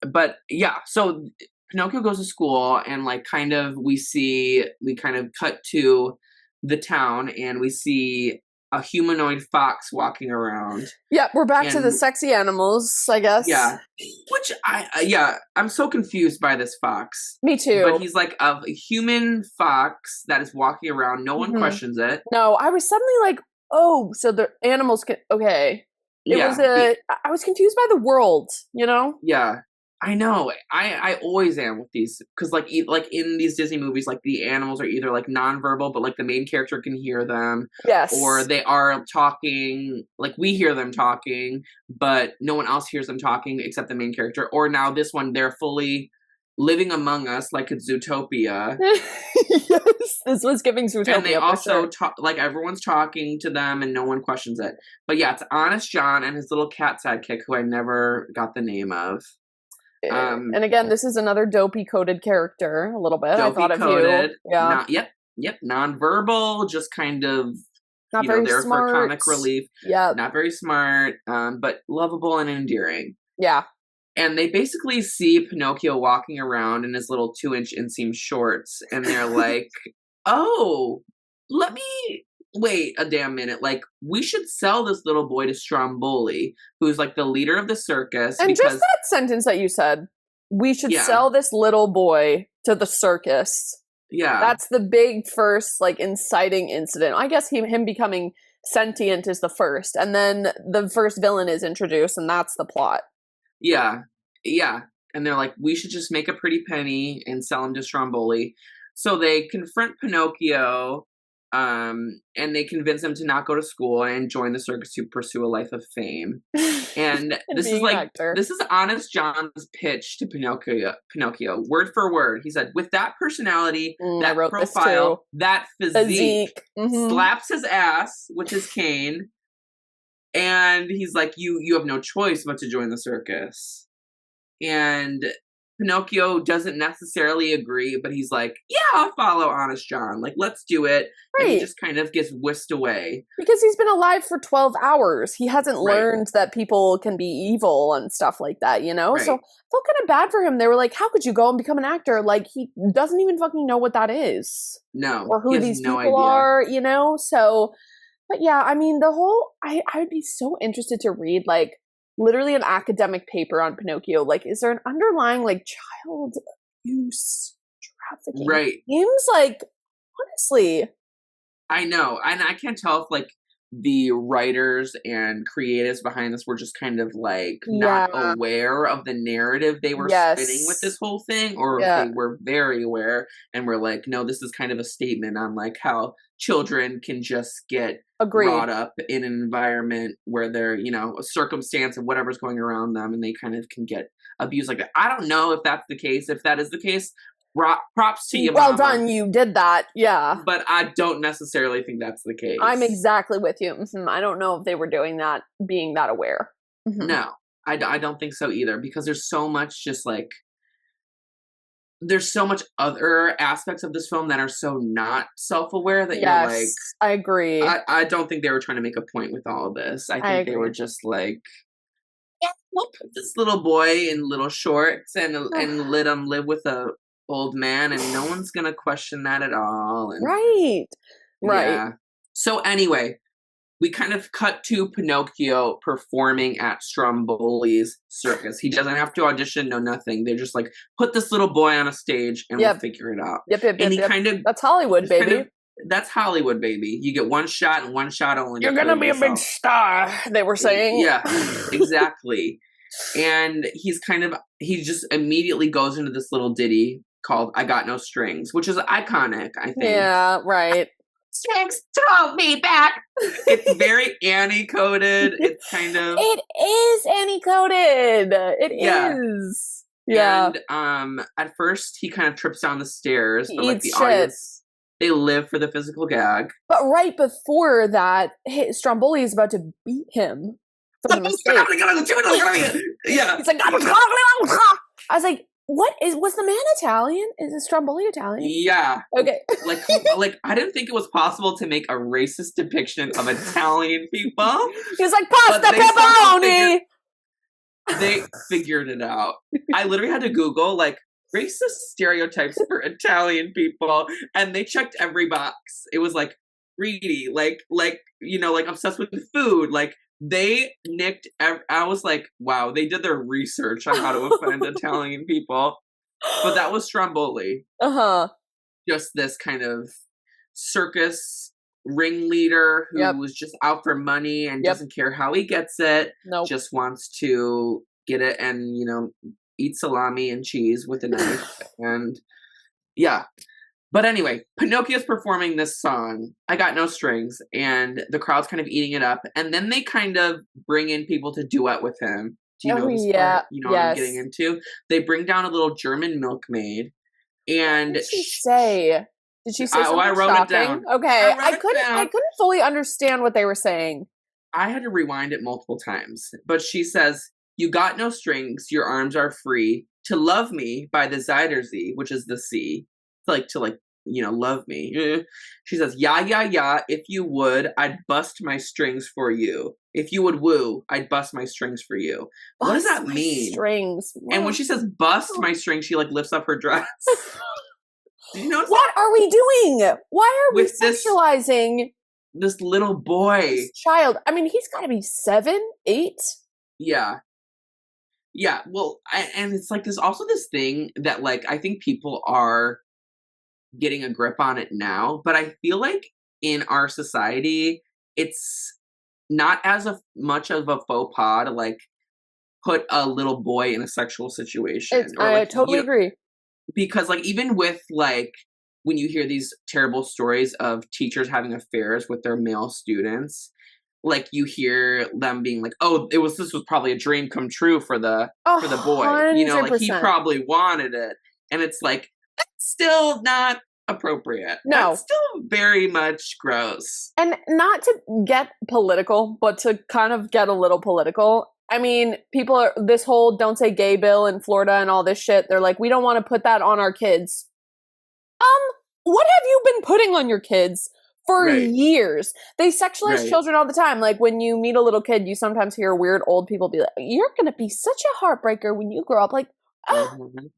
[SPEAKER 2] But, yeah, so Pinocchio goes to school, and like we kind of cut to the town, and we see a humanoid fox walking around.
[SPEAKER 1] Yeah, we're back to the
[SPEAKER 2] And
[SPEAKER 1] sexy animals, I guess.
[SPEAKER 2] yeah, which I'm so confused by this fox.
[SPEAKER 1] Me too.
[SPEAKER 2] But he's like a human fox that is walking around. No one questions it.
[SPEAKER 1] No, I was suddenly like, oh, so the animals can. Okay, I was confused by the world. You know.
[SPEAKER 2] Yeah, I know. I always am with these because like in these Disney movies, like the animals are either like nonverbal, but like the main character can hear them.
[SPEAKER 1] Yes.
[SPEAKER 2] Or they are talking, like we hear them talking, but no one else hears them talking except the main character. Or now this one, they're fully living among us like it's Zootopia.
[SPEAKER 1] Yes, this was giving Zootopia.
[SPEAKER 2] And they also talk, like everyone's talking to them and no one questions it. But yeah, it's Honest John and his little cat sidekick who I never got the name of.
[SPEAKER 1] And again, this is another dopey coded character a little bit. I thought of you. Yeah.
[SPEAKER 2] Yep. Non-verbal, just kind of
[SPEAKER 1] not very
[SPEAKER 2] there
[SPEAKER 1] smart.
[SPEAKER 2] for comic relief.
[SPEAKER 1] Yeah.
[SPEAKER 2] Not very smart, but lovable and endearing.
[SPEAKER 1] Yeah.
[SPEAKER 2] And they basically see Pinocchio walking around in his little 2-inch inseam shorts, and they're like, "Oh, let me wait a damn minute. Like, we should sell this little boy to Stromboli, who's like the leader of the circus."
[SPEAKER 1] And just that sentence that you said, we should sell this little boy to the circus.
[SPEAKER 2] Yeah.
[SPEAKER 1] That's the big first, like, inciting incident. I guess him becoming sentient is the first. And then the first villain is introduced, and that's the plot.
[SPEAKER 2] Yeah. And they're like, we should just make a pretty penny and sell him to Stromboli. So they confront Pinocchio, and they convince him to not go to school and join the circus to pursue a life of fame. And this is like this is Honest John's pitch to Pinocchio, word for word. He said, "With that personality, that profile, that physique, slaps his ass with his cane." And he's like, "You have no choice but to join the circus." And Pinocchio doesn't necessarily agree, but he's like, "Yeah, I'll follow Honest John. Like, let's do it." Right. And he just kind of gets whisked away.
[SPEAKER 1] Because he's been alive for 12 hours. He hasn't learned that people can be evil and stuff like that, you know? Right. So I felt kind of bad for him. They were like, how could you go and become an actor? Like, he doesn't even fucking know what that is.
[SPEAKER 2] No.
[SPEAKER 1] Or who these people are, you know? So, but yeah, I mean, I would be so interested to read, like, literally an academic paper on Pinocchio. Like, is there an underlying, like, child abuse trafficking?
[SPEAKER 2] Right.
[SPEAKER 1] Seems like, honestly.
[SPEAKER 2] I know. And I can't tell if, like, the writers and creatives behind this were just kind of, like, not aware of the narrative they were spinning with this whole thing, or if they were very aware and were like, no, this is kind of a statement on, like, how children can just get brought up in an environment where they're, you know, a circumstance of whatever's going around them, and they kind of can get abused like that. I don't know if that's the case. If that is the case, props to you,
[SPEAKER 1] well
[SPEAKER 2] Mama.
[SPEAKER 1] done, you did that. Yeah,
[SPEAKER 2] but I don't necessarily think that's the case.
[SPEAKER 1] I'm exactly with you. I don't know if they were doing that, being that aware.
[SPEAKER 2] No, I don't think so either, because there's so much just like there's so much other aspects of this film that are so not self-aware that you're like,
[SPEAKER 1] I agree.
[SPEAKER 2] I don't think they were trying to make a point with all of this. I think they were just like, yeah, we'll put this little boy in little shorts and let him live with a old man, and no one's gonna question that at all. And,
[SPEAKER 1] right.
[SPEAKER 2] Yeah. So anyway, we kind of cut to Pinocchio performing at Stromboli's circus. He doesn't have to audition, no nothing. They're just like, put this little boy on a stage and we'll figure it out.
[SPEAKER 1] That's Hollywood, baby.
[SPEAKER 2] That's Hollywood, baby. You get one shot and one shot only.
[SPEAKER 1] You're gonna be a big star, they were saying.
[SPEAKER 2] Yeah, exactly. And he just immediately goes into this little ditty called "I Got No Strings," which is iconic, I think.
[SPEAKER 1] Yeah, right.
[SPEAKER 2] Strings told me back. It's very Annie coded. It's kind of.
[SPEAKER 1] It is Annie coded. It is. Yeah.
[SPEAKER 2] And at first he kind of trips down the stairs, but like the
[SPEAKER 1] shit.
[SPEAKER 2] audience, they live for the physical gag.
[SPEAKER 1] But right before that, Stromboli is about to beat him.
[SPEAKER 2] Yeah.
[SPEAKER 1] He's like, I was like, was the man Italian? Is Stromboli Italian?
[SPEAKER 2] Yeah.
[SPEAKER 1] Okay.
[SPEAKER 2] like I didn't think it was possible to make a racist depiction of Italian people.
[SPEAKER 1] He's like, pasta pepperoni.
[SPEAKER 2] They figured it out. I literally had to Google, like, racist stereotypes for Italian people, and they checked every box. It was like greedy, like like obsessed with food, like they nicked. I was like, wow, they did their research on how to offend Italian people. But that was Stromboli,
[SPEAKER 1] Uh-huh.
[SPEAKER 2] just this kind of circus ringleader
[SPEAKER 1] Yep.
[SPEAKER 2] who was just out for money and
[SPEAKER 1] Yep.
[SPEAKER 2] doesn't care how he gets it,
[SPEAKER 1] Nope.
[SPEAKER 2] just wants to get it and, eat salami and cheese with a knife. And yeah. But anyway, Pinocchio's performing this song, I Got No Strings, and the crowd's kind of eating it up. And then they kind of bring in people to duet with him. Do you
[SPEAKER 1] Oh
[SPEAKER 2] know this
[SPEAKER 1] yeah.
[SPEAKER 2] part? You know what I'm getting into? They bring down a little German milkmaid, and
[SPEAKER 1] What did she say? Did she say something
[SPEAKER 2] I wrote
[SPEAKER 1] shocking?
[SPEAKER 2] it down.
[SPEAKER 1] Okay,
[SPEAKER 2] I wrote it down.
[SPEAKER 1] I couldn't fully understand what they were saying.
[SPEAKER 2] I had to rewind it multiple times, but she says, "You got no strings, your arms are free to love me by the Zuiderzee, which is the sea, to love me." She says, "Yeah, yeah, yeah. If you would, I'd bust my strings for you. If you would woo, I'd bust my strings for you." What does that mean?
[SPEAKER 1] Strings.
[SPEAKER 2] And when she says "bust my strings," she lifts up her dress. Did you notice
[SPEAKER 1] what are we doing? Why are we sexualizing
[SPEAKER 2] this little boy,
[SPEAKER 1] this child? I mean, he's got to be 7, 8.
[SPEAKER 2] Yeah. Yeah. Well, and it's like there's also this thing that I think people are getting a grip on it now, but I feel like in our society, it's not as much of a faux pas to put a little boy in a sexual situation.
[SPEAKER 1] I totally agree.
[SPEAKER 2] Because even with when you hear these terrible stories of teachers having affairs with their male students, you hear them being like, "Oh, this was probably a dream come true for the boy."
[SPEAKER 1] 100%.
[SPEAKER 2] He probably wanted it. And it's that's still not appropriate.
[SPEAKER 1] No.
[SPEAKER 2] That's still very much gross.
[SPEAKER 1] And not to get political, but to kind of get a little political. I mean, people are this whole don't say gay bill in Florida and all this shit. They're like, we don't want to put that on our kids. What have you been putting on your kids for years? They sexualize children all the time. Like when you meet a little kid, you sometimes hear weird old people be like, "You're going to be such a heartbreaker when you grow up." Like,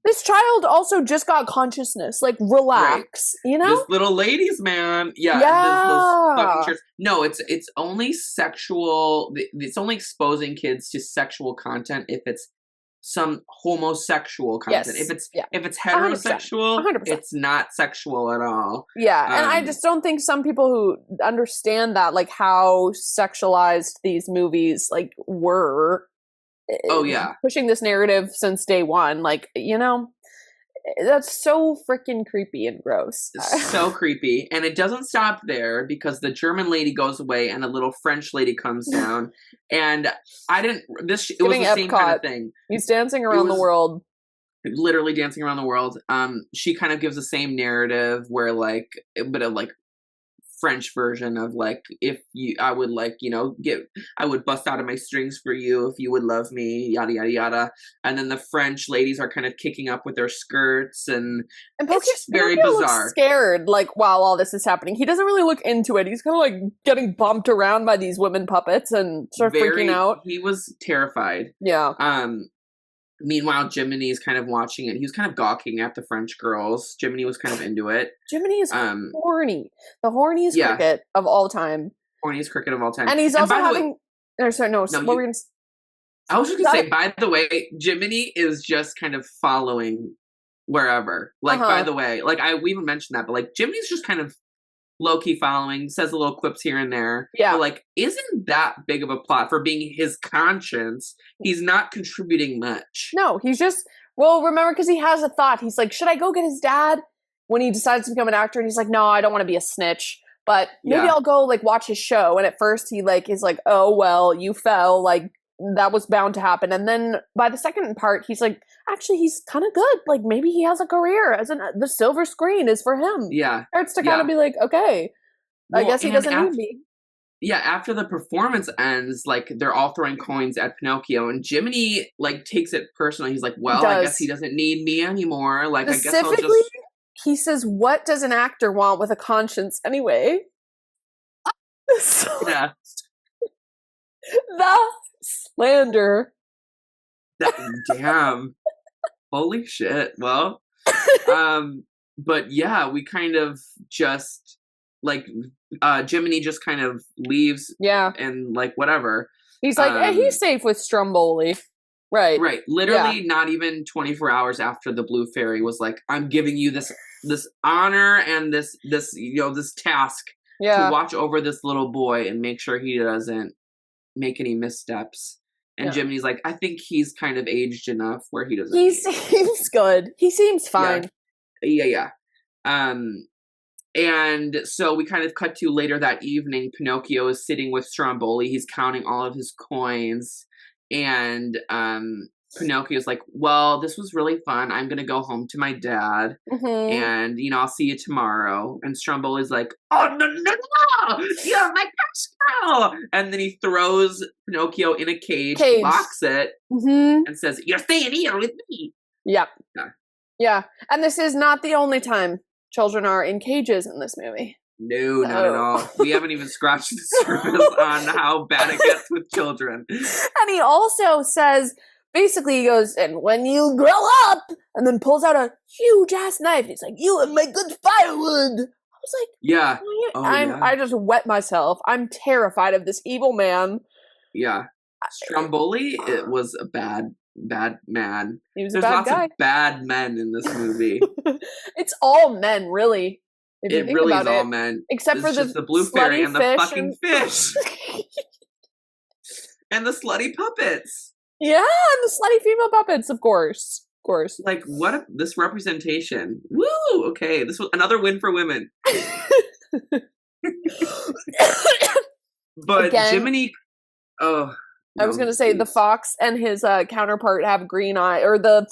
[SPEAKER 1] this child also just got consciousness. Relax,
[SPEAKER 2] This little ladies, man. Yeah. Those fucking shirts. No, it's only sexual. It's only exposing kids to sexual content if it's some homosexual content.
[SPEAKER 1] Yes.
[SPEAKER 2] If it's heterosexual,
[SPEAKER 1] 100%.
[SPEAKER 2] it's not sexual at all.
[SPEAKER 1] Yeah, and I just don't think some people who understand that, how sexualized these movies were.
[SPEAKER 2] Oh yeah,
[SPEAKER 1] pushing this narrative since day one, that's so freaking creepy and gross.
[SPEAKER 2] So creepy. And it doesn't stop there because the German lady goes away and a little French lady comes down. And it was the same kind of thing.
[SPEAKER 1] He's dancing around the world.
[SPEAKER 2] Literally dancing around the world. She kind of gives the same narrative where but of French version of I would bust out of my strings for you if you would love me, yada yada yada. And then the French ladies are kind of kicking up with their skirts, and it's just very bizarre.
[SPEAKER 1] Looks scared while all this is happening. He doesn't really look into it. He's kind of getting bumped around by these women puppets and sort of freaking out.
[SPEAKER 2] He was terrified.
[SPEAKER 1] Yeah.
[SPEAKER 2] Meanwhile, Jiminy is kind of watching it. He was kind of gawking at the French girls. Jiminy was kind of into it.
[SPEAKER 1] Jiminy is horny. The horniest cricket of all time.
[SPEAKER 2] Horniest cricket of all time.
[SPEAKER 1] And he's also having... what were we going to...
[SPEAKER 2] I was just going to say, by the way, Jiminy is just kind of following wherever. By the way. We even mentioned that, but Jiminy's just kind of low-key following, says a little quips here and there.
[SPEAKER 1] Yeah.
[SPEAKER 2] But isn't that big of a plot for being his conscience? He's not contributing much.
[SPEAKER 1] No, he's just, remember, because he has a thought. He's like, should I go get his dad? When he decides to become an actor, and he's like, no, I don't want to be a snitch. But maybe I'll go watch his show. And at first he is like, oh, well, you fell. That was bound to happen. And then by the second part, he's like, actually, he's kind of good. Maybe he has a career. The silver screen is for him.
[SPEAKER 2] Yeah.
[SPEAKER 1] Starts to kind of be like, okay, I guess he doesn't need me.
[SPEAKER 2] Yeah, after the performance ends, they're all throwing coins at Pinocchio, and Jiminy takes it personally. He's like, well, I guess he doesn't need me anymore. I guess I'll just...
[SPEAKER 1] he says, what does an actor want with a conscience anyway?
[SPEAKER 2] Yeah.
[SPEAKER 1] The slander.
[SPEAKER 2] Damn. Holy shit. Well, But yeah, we kind of just like Jiminy just kind of leaves
[SPEAKER 1] Yeah.
[SPEAKER 2] and like whatever.
[SPEAKER 1] He's like, hey, he's safe with Stromboli. Right.
[SPEAKER 2] Right. Literally not even 24 hours after the Blue Fairy was like, I'm giving you this honor and this task to watch over this little boy and make sure he doesn't make any missteps. And Jiminy's like, I think he's kind of aged enough where he doesn't.
[SPEAKER 1] He seems good. He seems fine.
[SPEAKER 2] Yeah. And so we kind of cut to later that evening. Pinocchio is sitting with Stromboli. He's counting all of his coins. And Pinocchio's like, well, this was really fun. I'm going to go home to my dad. And, I'll see you tomorrow. And Stromboli's like, oh, no. You're my Pascal. And then he throws Pinocchio in a cage. Locks it, and says, you're staying here with me.
[SPEAKER 1] Yep. Yeah. And this is not the only time children are in cages in this movie.
[SPEAKER 2] No, not at all. We haven't even scratched the surface on how bad it gets with children.
[SPEAKER 1] And he also says, basically, he goes, and when you grow up, and then pulls out a huge ass knife. He's like, you and my good firewood. I was like,
[SPEAKER 2] yeah.
[SPEAKER 1] I just wet myself. I'm terrified of this evil man.
[SPEAKER 2] Yeah. Stromboli, it was a bad man.
[SPEAKER 1] He was
[SPEAKER 2] There's
[SPEAKER 1] a bad
[SPEAKER 2] lots
[SPEAKER 1] guy.
[SPEAKER 2] of bad men in this movie.
[SPEAKER 1] It's all men, really.
[SPEAKER 2] It really is all men.
[SPEAKER 1] Except for
[SPEAKER 2] the Blue Fairy and the fucking fish. And the slutty puppets.
[SPEAKER 1] Yeah, and the slutty female puppets, of course.
[SPEAKER 2] Like, what this representation. Woo! Okay, this was another win for women. But again, Jiminy... Oh...
[SPEAKER 1] I was going to say, the fox and his counterpart have green eye, or the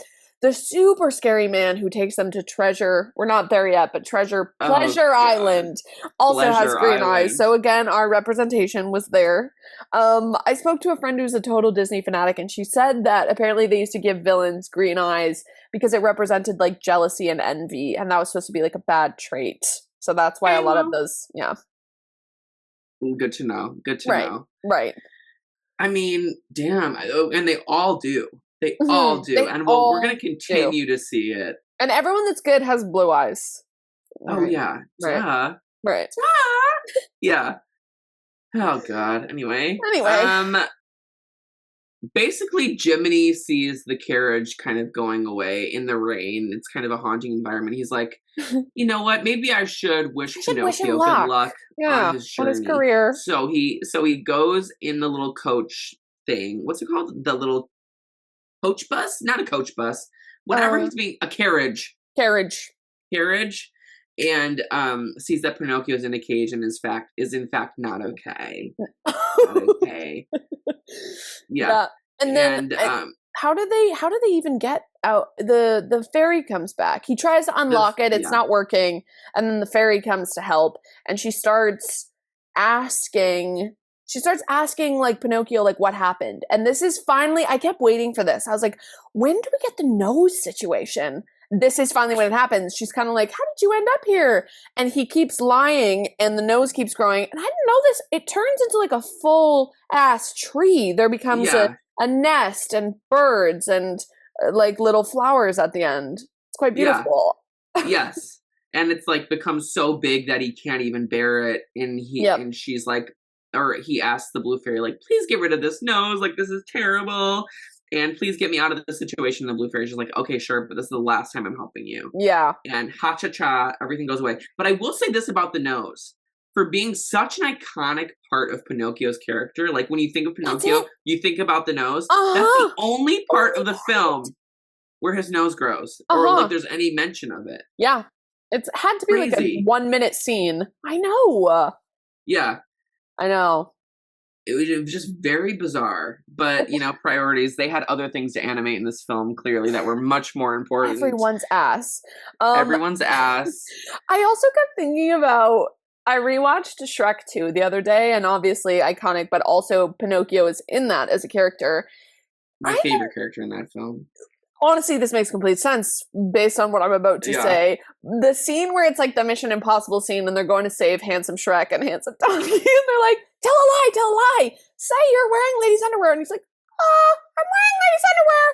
[SPEAKER 1] super scary man who takes them to Treasure. We're not there yet, but Pleasure Island also has green eyes. So again, our representation was there. I spoke to a friend who's a total Disney fanatic, and she said that apparently they used to give villains green eyes because it represented like jealousy and envy, and that was supposed to be like a bad trait. So that's why a lot of those,
[SPEAKER 2] Good to know. Good to know.
[SPEAKER 1] Right.
[SPEAKER 2] I mean, damn. And they all do. They all do. And we're going to continue to see it.
[SPEAKER 1] And everyone that's good has blue eyes.
[SPEAKER 2] Oh, yeah.
[SPEAKER 1] Right. Right.
[SPEAKER 2] Yeah. Oh, God. Anyway. Basically, Jiminy sees the carriage kind of going away in the rain. It's kind of a haunting environment. He's like, you know what? Maybe I should wish Pinocchio good luck on his journey.
[SPEAKER 1] On his career.
[SPEAKER 2] So he goes in the little coach thing. What's it called? The little coach bus? Not a coach bus. Whatever he's being, a carriage. Carriage. And sees that Pinocchio's in a cage and is in fact not okay. Not okay. Yeah.
[SPEAKER 1] And then how do they even get out? The fairy comes back. He tries to unlock it, it's not working, and then the fairy comes to help, and she starts asking like Pinocchio like what happened. And this is finally, I kept waiting for this. I was like, when do we get the nose situation? This is finally when it happens. She's kind of like, how did you end up here? And he keeps lying and the nose keeps growing. And I didn't know this. It turns into like a full ass tree. There becomes a nest and birds and like little flowers at the end. It's quite beautiful.
[SPEAKER 2] Yes. And it's like becomes so big that he can't even bear it. And and she's like, or he asks the Blue Fairy, like, please get rid of this nose. Like, this is terrible. And please get me out of this situation. The Blue Fairy's just like, okay, sure, but this is the last time I'm helping you. Yeah. And ha-cha-cha, everything goes away. But I will say this about the nose. For being such an iconic part of Pinocchio's character, like when you think of Pinocchio, you think about the nose. That's the only part of the film where his nose grows. Or like there's any mention of it.
[SPEAKER 1] Yeah. It's had to be like a 1 minute scene. I know.
[SPEAKER 2] Yeah.
[SPEAKER 1] I know.
[SPEAKER 2] It was just very bizarre. But, priorities. They had other things to animate in this film, clearly, that were much more important.
[SPEAKER 1] Everyone's ass.
[SPEAKER 2] Everyone's ass.
[SPEAKER 1] I also kept thinking about, I rewatched Shrek 2 the other day, and obviously iconic, but also Pinocchio is in that as a character.
[SPEAKER 2] My favorite character in that film.
[SPEAKER 1] Honestly, this makes complete sense based on what I'm about to say. The scene where it's like the Mission Impossible scene and they're going to save Handsome Shrek and Handsome Donkey, and they're like, tell a lie, say you're wearing ladies' underwear. And he's like, I'm wearing ladies' underwear.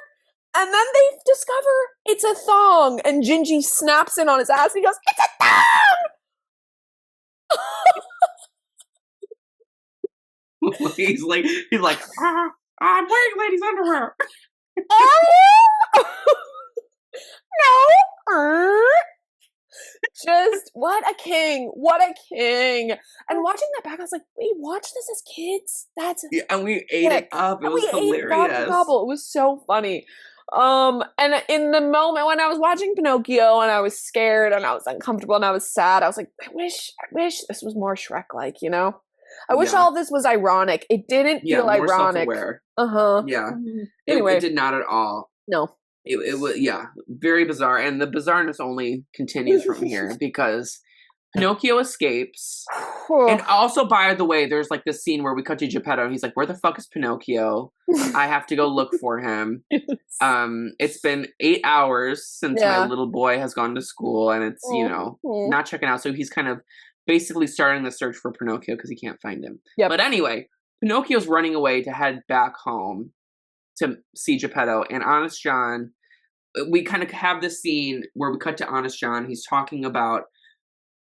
[SPEAKER 1] And then they discover it's a thong, and Gingy snaps in on his ass, and he goes, "It's a thong!"
[SPEAKER 2] he's like, I'm wearing ladies' underwear.
[SPEAKER 1] No. Just what a king. What a king. And watching that back, I was like, we watched this as kids? That's
[SPEAKER 2] and we ate it up. It was hilarious.
[SPEAKER 1] It was so funny. And in the moment when I was watching Pinocchio and I was scared and I was uncomfortable and I was sad, I was like, I wish this was more Shrek-like, you know? I wish all this was ironic. It didn't feel
[SPEAKER 2] more
[SPEAKER 1] ironic.
[SPEAKER 2] Self-aware.
[SPEAKER 1] Uh-huh.
[SPEAKER 2] Yeah.
[SPEAKER 1] Anyway.
[SPEAKER 2] It did not at all.
[SPEAKER 1] No.
[SPEAKER 2] It was, very bizarre. And the bizarreness only continues from here because Pinocchio escapes. And also, by the way, there's like this scene where we cut to Geppetto and he's like, where the fuck is Pinocchio? I have to go look for him. Yes. It's been 8 hours since my little boy has gone to school and it's, not checking out. So he's kind of basically starting the search for Pinocchio because he can't find him. Yep. But anyway, Pinocchio's running away to head back home to see Geppetto. And Honest John, we kind of have this scene where we cut to Honest John. He's talking about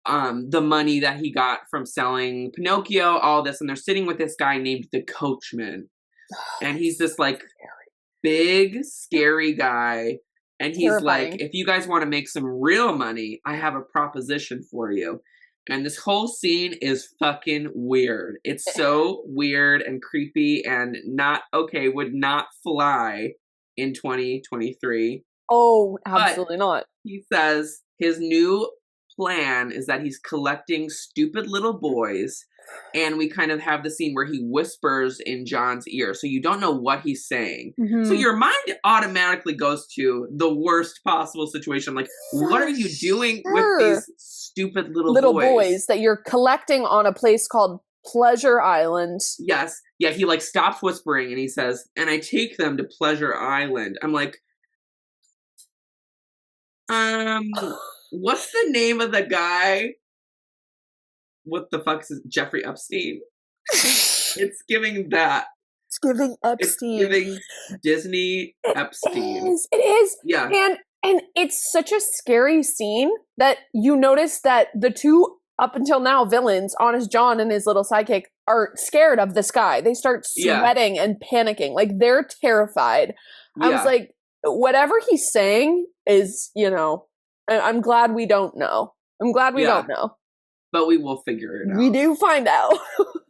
[SPEAKER 2] the money that he got from selling Pinocchio, all this. And they're sitting with this guy named the Coachman. And he's this like big, scary guy. And he's terrifying. Like, if you guys want to make some real money, I have a proposition for you. And this whole scene is fucking weird. It's so weird and creepy and would not fly in 2023.
[SPEAKER 1] Oh, absolutely not.
[SPEAKER 2] He says his new plan is that he's collecting stupid little boys. And we kind of have the scene where he whispers in John's ear. So you don't know what he's saying. Mm-hmm. So your mind automatically goes to the worst possible situation. Like, what are you doing with these stupid little boys
[SPEAKER 1] that you're collecting on a place called Pleasure Island?
[SPEAKER 2] Yes. Yeah, he like stops whispering and he says, and I take them to Pleasure Island. I'm like, what's the name of the guy? What the fuck is Jeffrey Epstein? It's giving that.
[SPEAKER 1] It's giving Epstein.
[SPEAKER 2] It's giving Disney Epstein.
[SPEAKER 1] It is.
[SPEAKER 2] Yeah.
[SPEAKER 1] And it's such a scary scene that you notice that the two, up until now, villains, Honest John and his little sidekick, are scared of this guy. They start sweating and panicking. Like, they're terrified. I was like, whatever he's saying is, I'm glad we don't know. I'm glad we don't know.
[SPEAKER 2] But we will figure it out.
[SPEAKER 1] We do find out.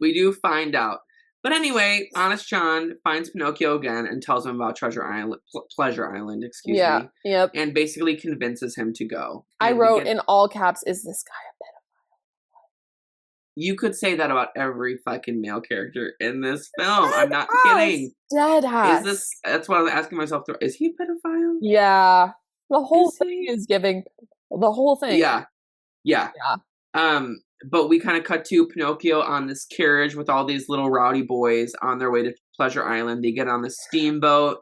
[SPEAKER 2] We do find out. But anyway, Honest John finds Pinocchio again and tells him about Pleasure Island, excuse me.
[SPEAKER 1] Yep.
[SPEAKER 2] And basically convinces him to go.
[SPEAKER 1] I wrote in all caps, is this guy a pedophile?
[SPEAKER 2] You could say that about every fucking male character in this film. I'm not kidding.
[SPEAKER 1] Deadass.
[SPEAKER 2] That's what I was asking myself. Is he a pedophile?
[SPEAKER 1] Yeah. The whole thing is giving. The whole thing.
[SPEAKER 2] Yeah. But we kind of cut to Pinocchio on this carriage with all these little rowdy boys on their way to Pleasure Island. They get on the steamboat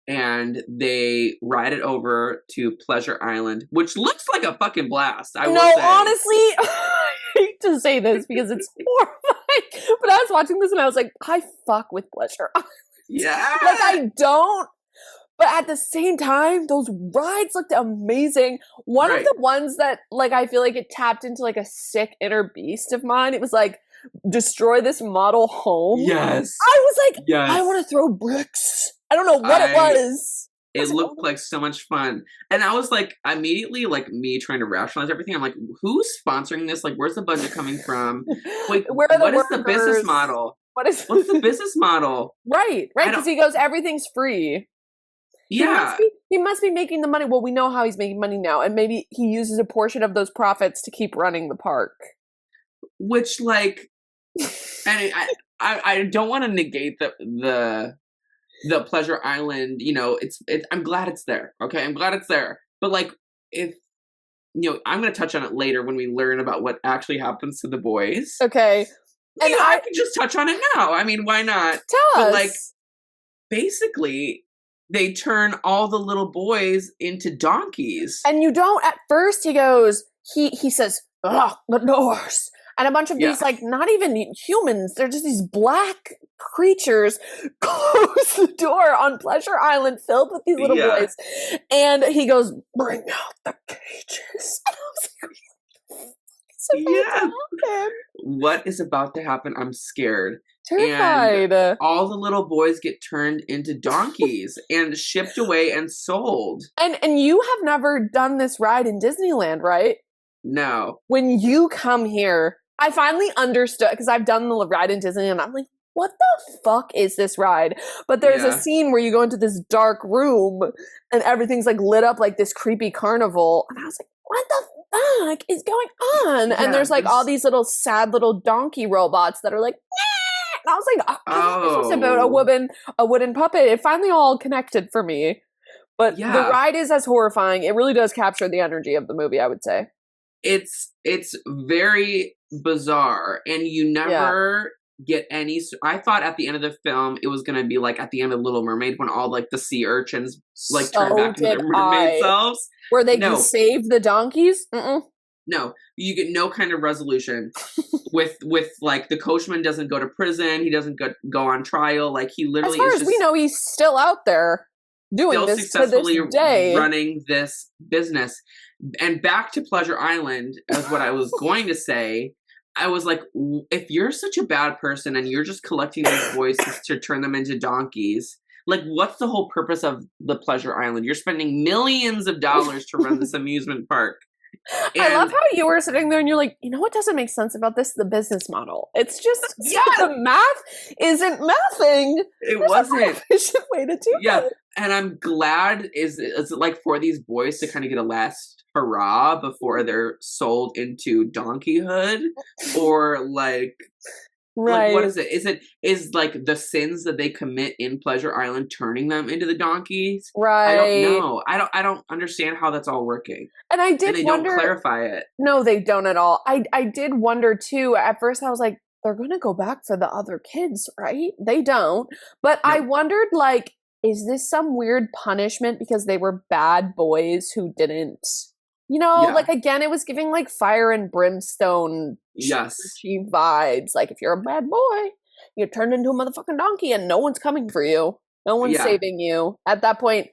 [SPEAKER 2] and they ride it over to Pleasure Island, which looks like a fucking blast. Honestly,
[SPEAKER 1] I hate to say this because it's horrifying, but I was watching this and I was like, I fuck with Pleasure Island.
[SPEAKER 2] Yeah.
[SPEAKER 1] Like, I don't. But at the same time, those rides looked amazing. One of the ones that, like, I feel like it tapped into, like, a sick inner beast of mine. It was like, destroy this model home.
[SPEAKER 2] Yes.
[SPEAKER 1] I was like, I want to throw bricks. I don't know what it was.
[SPEAKER 2] It looked like so much fun. And I was like, immediately, like, me trying to rationalize everything. I'm like, who's sponsoring this? Like, where's the budget coming from? Like, what is the business model? What's the business model?
[SPEAKER 1] Right. Because he goes, everything's free.
[SPEAKER 2] Yeah.
[SPEAKER 1] He must be making the money. Well, we know how he's making money now. And maybe he uses a portion of those profits to keep running the park.
[SPEAKER 2] Which, like, and I don't want to negate the Pleasure Island, I'm glad it's there. Okay. I'm glad it's there. But like, if, I'm going to touch on it later when we learn about what actually happens to the boys.
[SPEAKER 1] Okay.
[SPEAKER 2] And I can just touch on it now. I mean, why not?
[SPEAKER 1] Tell us.
[SPEAKER 2] But like, basically, they turn all the little boys into donkeys.
[SPEAKER 1] And you don't, at first he goes, he says, the doors. And a bunch of these, like, not even humans, they're just these black creatures close the door on Pleasure Island filled with these little boys. And he goes, bring out the cages. And I was like,
[SPEAKER 2] what is about to happen? I'm scared.
[SPEAKER 1] Terrified.
[SPEAKER 2] And all the little boys get turned into donkeys and shipped away and sold.
[SPEAKER 1] And you have never done this ride in Disneyland, right?
[SPEAKER 2] No.
[SPEAKER 1] When you come here, I finally understood, because I've done the ride in Disney, and I'm like, what the fuck is this ride? But there's a scene where you go into this dark room, and everything's, like, lit up like this creepy carnival. And I was like, what the fuck is going on? Yeah, and there's, like, all these little sad little donkey robots that are like, nah! And I was like, oh, it's about a wooden puppet. It finally all connected for me. But the ride is as horrifying. It really does capture the energy of the movie, I would say.
[SPEAKER 2] It's very bizarre, and you never get any. I thought at the end of the film it was gonna be like at the end of Little Mermaid when all like the sea urchins like turn back into their mermaid selves, where they can
[SPEAKER 1] save the donkeys.
[SPEAKER 2] No, you get no kind of resolution with like the coachman doesn't go to prison, he doesn't go on trial, like he literally,
[SPEAKER 1] as far as we know, he's still out there doing this
[SPEAKER 2] successfully
[SPEAKER 1] to this day,
[SPEAKER 2] running this business. And back to Pleasure Island, as what I was going to say, I was like, if you're such a bad person and you're just collecting these voices to turn them into donkeys, like, what's the whole purpose of the Pleasure Island? You're spending millions of dollars to run this amusement park.
[SPEAKER 1] And I love how you were sitting there and you're like, you know what doesn't make sense about this? The business model. It's just the math isn't mathing.
[SPEAKER 2] It wasn't.
[SPEAKER 1] An efficient way to do it.
[SPEAKER 2] And I'm glad is it like for these boys to kind of get a last hurrah before they're sold into donkeyhood, or like like what is it? Is like the sins that they commit in Pleasure Island turning them into the donkeys?
[SPEAKER 1] Right.
[SPEAKER 2] I don't know. I don't understand how that's all working.
[SPEAKER 1] And I did wonder.
[SPEAKER 2] Don't clarify it.
[SPEAKER 1] No, they don't at all. I did wonder too. At first, I was like, they're gonna go back for the other kids, right? They don't. But I wondered, like, is this some weird punishment because they were bad boys who didn't? You know, like, again, it was giving, like, fire and brimstone vibes. Like, if you're a bad boy, you turned into a motherfucking donkey and no one's coming for you. No one's saving you. At that point,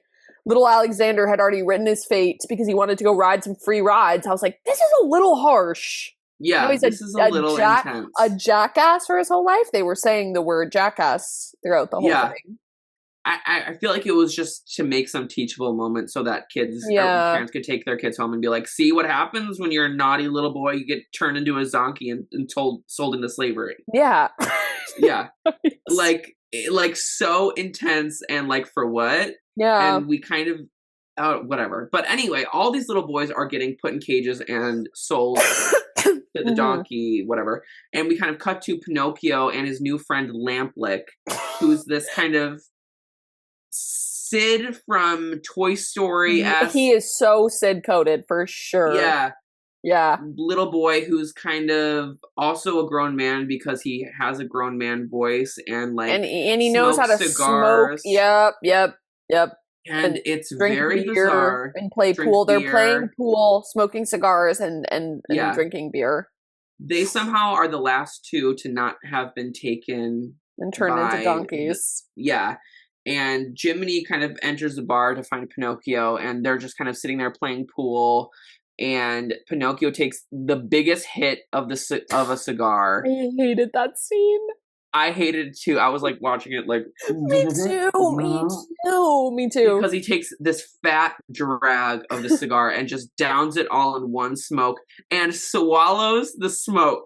[SPEAKER 1] little Alexander had already written his fate because he wanted to go ride some free rides. I was like, this is a little harsh.
[SPEAKER 2] Yeah, you know, this is a little intense.
[SPEAKER 1] A jackass for his whole life. They were saying the word jackass throughout the whole thing.
[SPEAKER 2] I feel like it was just to make some teachable moments so that kids or parents could take their kids home and be like, see what happens when you're a naughty little boy, you get turned into a donkey and sold into slavery.
[SPEAKER 1] Yeah.
[SPEAKER 2] Yeah. Like so intense, and like for what?
[SPEAKER 1] Yeah.
[SPEAKER 2] And we kind of whatever. But anyway, all these little boys are getting put in cages and sold to the donkey, whatever. And we kind of cut to Pinocchio and his new friend Lamplick, who's this kind of Sid from Toy Story.
[SPEAKER 1] He is so Sid coded for sure. Yeah.
[SPEAKER 2] Little boy who's kind of also a grown man because he has a grown man voice and like
[SPEAKER 1] and he knows how to smoke. Yep.
[SPEAKER 2] And it's very bizarre.
[SPEAKER 1] And play pool. They're playing pool, smoking cigars, and drinking beer.
[SPEAKER 2] They somehow are the last two to not have been taken
[SPEAKER 1] and turned into donkeys.
[SPEAKER 2] And Jiminy kind of enters the bar to find Pinocchio, and they're just kind of sitting there playing pool. And Pinocchio takes the biggest hit of a cigar.
[SPEAKER 1] I hated that scene.
[SPEAKER 2] I hated it too. I was like watching it like
[SPEAKER 1] me too.
[SPEAKER 2] Because he takes this fat drag of the cigar and just downs it all in one smoke and swallows the smoke.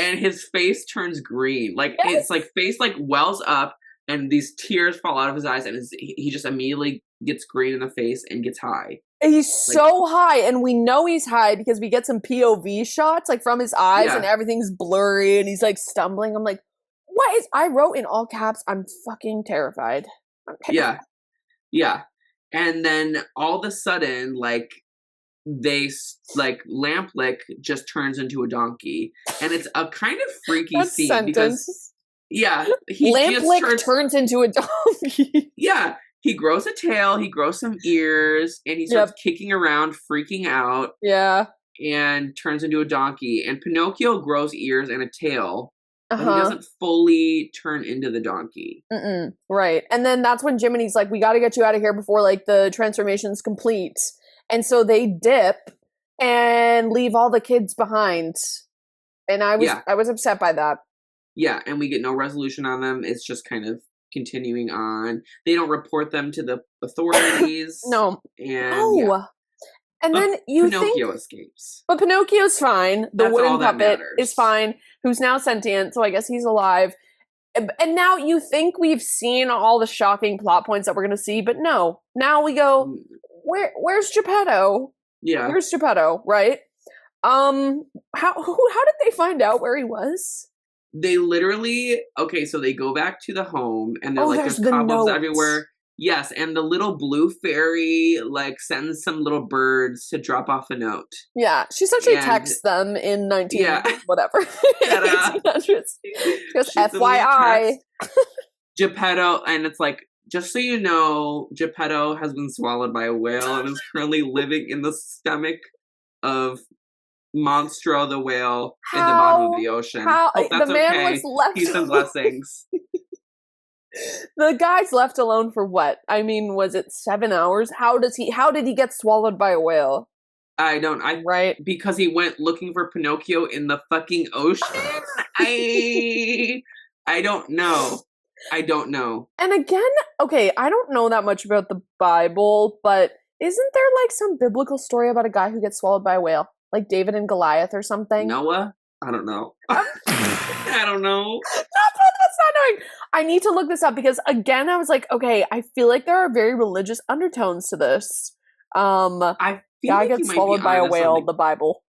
[SPEAKER 2] And his face turns green. Like it's like face like wells up and these tears fall out of his eyes, and he just immediately gets green in the face and gets high.
[SPEAKER 1] He's so high, and we know he's high because we get some POV shots like from his eyes, and everything's blurry, and he's like stumbling. I'm like, what is? I wrote in all caps, I'm fucking terrified.
[SPEAKER 2] Yeah. And then all of a sudden, like Lamplick just turns into a donkey, and it's a kind of freaky scene because
[SPEAKER 1] Lamplick turns into a donkey.
[SPEAKER 2] Yeah. He grows a tail, he grows some ears, and he starts kicking around, freaking out.
[SPEAKER 1] Yeah.
[SPEAKER 2] and turns into a donkey. And Pinocchio grows ears and a tail, but he
[SPEAKER 1] Uh-huh.
[SPEAKER 2] doesn't fully turn into the donkey.
[SPEAKER 1] Right. And then that's when Jiminy's like, we got to get you out of here before like the transformation's complete. And so they dip and leave all the kids behind. And I was upset by that.
[SPEAKER 2] Yeah, and we get no resolution on them. It's just kind of continuing on. They don't report them to the authorities.
[SPEAKER 1] No.
[SPEAKER 2] And yeah.
[SPEAKER 1] And
[SPEAKER 2] but
[SPEAKER 1] then you
[SPEAKER 2] Pinocchio
[SPEAKER 1] think,
[SPEAKER 2] escapes.
[SPEAKER 1] but Pinocchio's fine. The
[SPEAKER 2] That's
[SPEAKER 1] wooden
[SPEAKER 2] all that
[SPEAKER 1] puppet
[SPEAKER 2] matters.
[SPEAKER 1] is fine, who's now sentient, so I guess he's alive. And now you think we've seen all the shocking plot points that we're going to see, but no. Now we go, where's Geppetto?
[SPEAKER 2] Yeah.
[SPEAKER 1] Where's Geppetto, right? How did they find out where he was?
[SPEAKER 2] They literally, okay, so they go back to the home, and they're like, there's cobwebs everywhere. Yes, and the little blue fairy, like, sends some little birds to drop off a note.
[SPEAKER 1] Yeah, she essentially texts them in 19, whatever. Just FYI.
[SPEAKER 2] Geppetto, and it's like, just so you know, Geppetto has been swallowed by a whale and is currently living in the stomach of Monstro the whale in the bottom of the ocean. Hope that's
[SPEAKER 1] the man
[SPEAKER 2] okay.
[SPEAKER 1] was left
[SPEAKER 2] Peace and blessings.
[SPEAKER 1] The guy's left alone for what? I mean, was it 7 hours? How did he get swallowed by a whale?
[SPEAKER 2] Right? Because he went looking for Pinocchio in the fucking ocean? I don't know. I don't know.
[SPEAKER 1] And again, okay, I don't know that much about the Bible, but isn't there like some biblical story about a guy who gets swallowed by a whale? Like David and Goliath or something?
[SPEAKER 2] Noah? I don't know. I don't know.
[SPEAKER 1] That's not knowing. I need to look this up because again, I was like, okay, I feel like there are very religious undertones to this.
[SPEAKER 2] I feel
[SPEAKER 1] guy
[SPEAKER 2] like
[SPEAKER 1] gets swallowed by a whale, the Bible.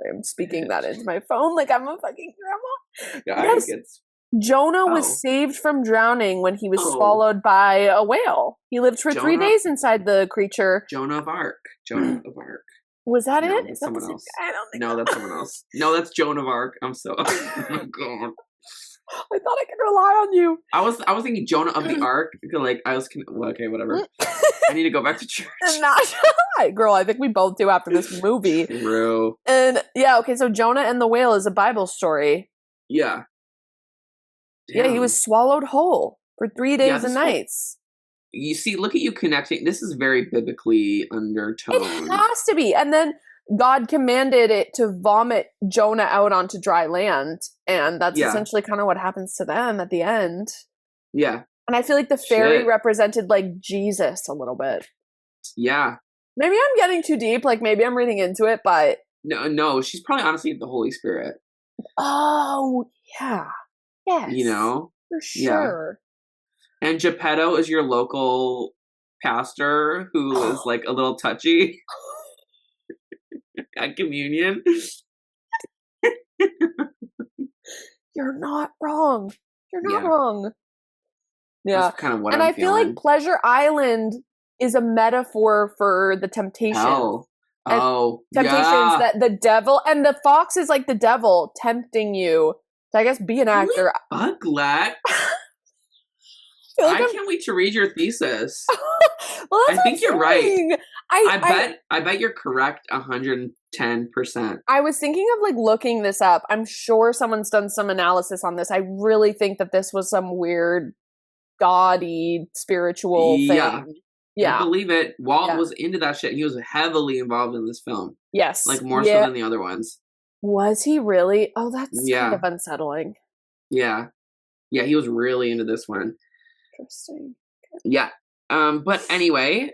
[SPEAKER 1] I'm speaking that into my phone like I'm a fucking grandma. Yes. Jonah was saved from drowning when he was swallowed by a whale. He lived for 3 days inside the creature.
[SPEAKER 2] Joan of Arc. Joan of Arc.
[SPEAKER 1] Was that it?
[SPEAKER 2] Is that someone else?
[SPEAKER 1] I don't think
[SPEAKER 2] that's someone else. No, that's Joan of Arc. I'm so. Oh my god.
[SPEAKER 1] I thought I could rely on you.
[SPEAKER 2] I was thinking Jonah of the Ark. Like I was. Well, okay, whatever. I need to go back to church.
[SPEAKER 1] Girl, I think we both do after this movie.
[SPEAKER 2] True.
[SPEAKER 1] And yeah, okay. So Jonah and the whale is a Bible story.
[SPEAKER 2] Yeah.
[SPEAKER 1] Damn. Yeah, he was swallowed whole for 3 days and nights.
[SPEAKER 2] You see, look at you connecting. This is very biblically undertoned.
[SPEAKER 1] It has to be. And then God commanded it to vomit Jonah out onto dry land. And that's essentially kind of what happens to them at the end.
[SPEAKER 2] Yeah.
[SPEAKER 1] And I feel like the fairy represented like Jesus a little bit.
[SPEAKER 2] Yeah.
[SPEAKER 1] Maybe I'm getting too deep. Like maybe I'm reading into it, but.
[SPEAKER 2] No, she's probably honestly the Holy Spirit.
[SPEAKER 1] Oh, yeah. Yes.
[SPEAKER 2] You know?
[SPEAKER 1] For sure.
[SPEAKER 2] Yeah. And Geppetto is your local pastor who is like a little touchy at communion.
[SPEAKER 1] You're not wrong. You're not wrong. Yeah.
[SPEAKER 2] That's kind of what
[SPEAKER 1] and
[SPEAKER 2] I'm
[SPEAKER 1] I feel like Pleasure Island is a metaphor for the temptation.
[SPEAKER 2] Temptations
[SPEAKER 1] that the devil and the fox is like the devil tempting you to, I guess, be an actor.
[SPEAKER 2] Buglet. I can't wait to read your thesis.
[SPEAKER 1] Well,
[SPEAKER 2] I think you're right.
[SPEAKER 1] I
[SPEAKER 2] bet you're correct 110%.
[SPEAKER 1] I was thinking of like looking this up. I'm sure someone's done some analysis on this. I really think that this was some weird gaudy spiritual thing. Yeah.
[SPEAKER 2] I believe it. Walt was into that shit. He was heavily involved in this film.
[SPEAKER 1] Yes.
[SPEAKER 2] Like more so than the other ones.
[SPEAKER 1] Was he really? Oh, that's kind of unsettling.
[SPEAKER 2] Yeah. Yeah, he was really into this one.
[SPEAKER 1] Interesting.
[SPEAKER 2] Yeah. But anyway,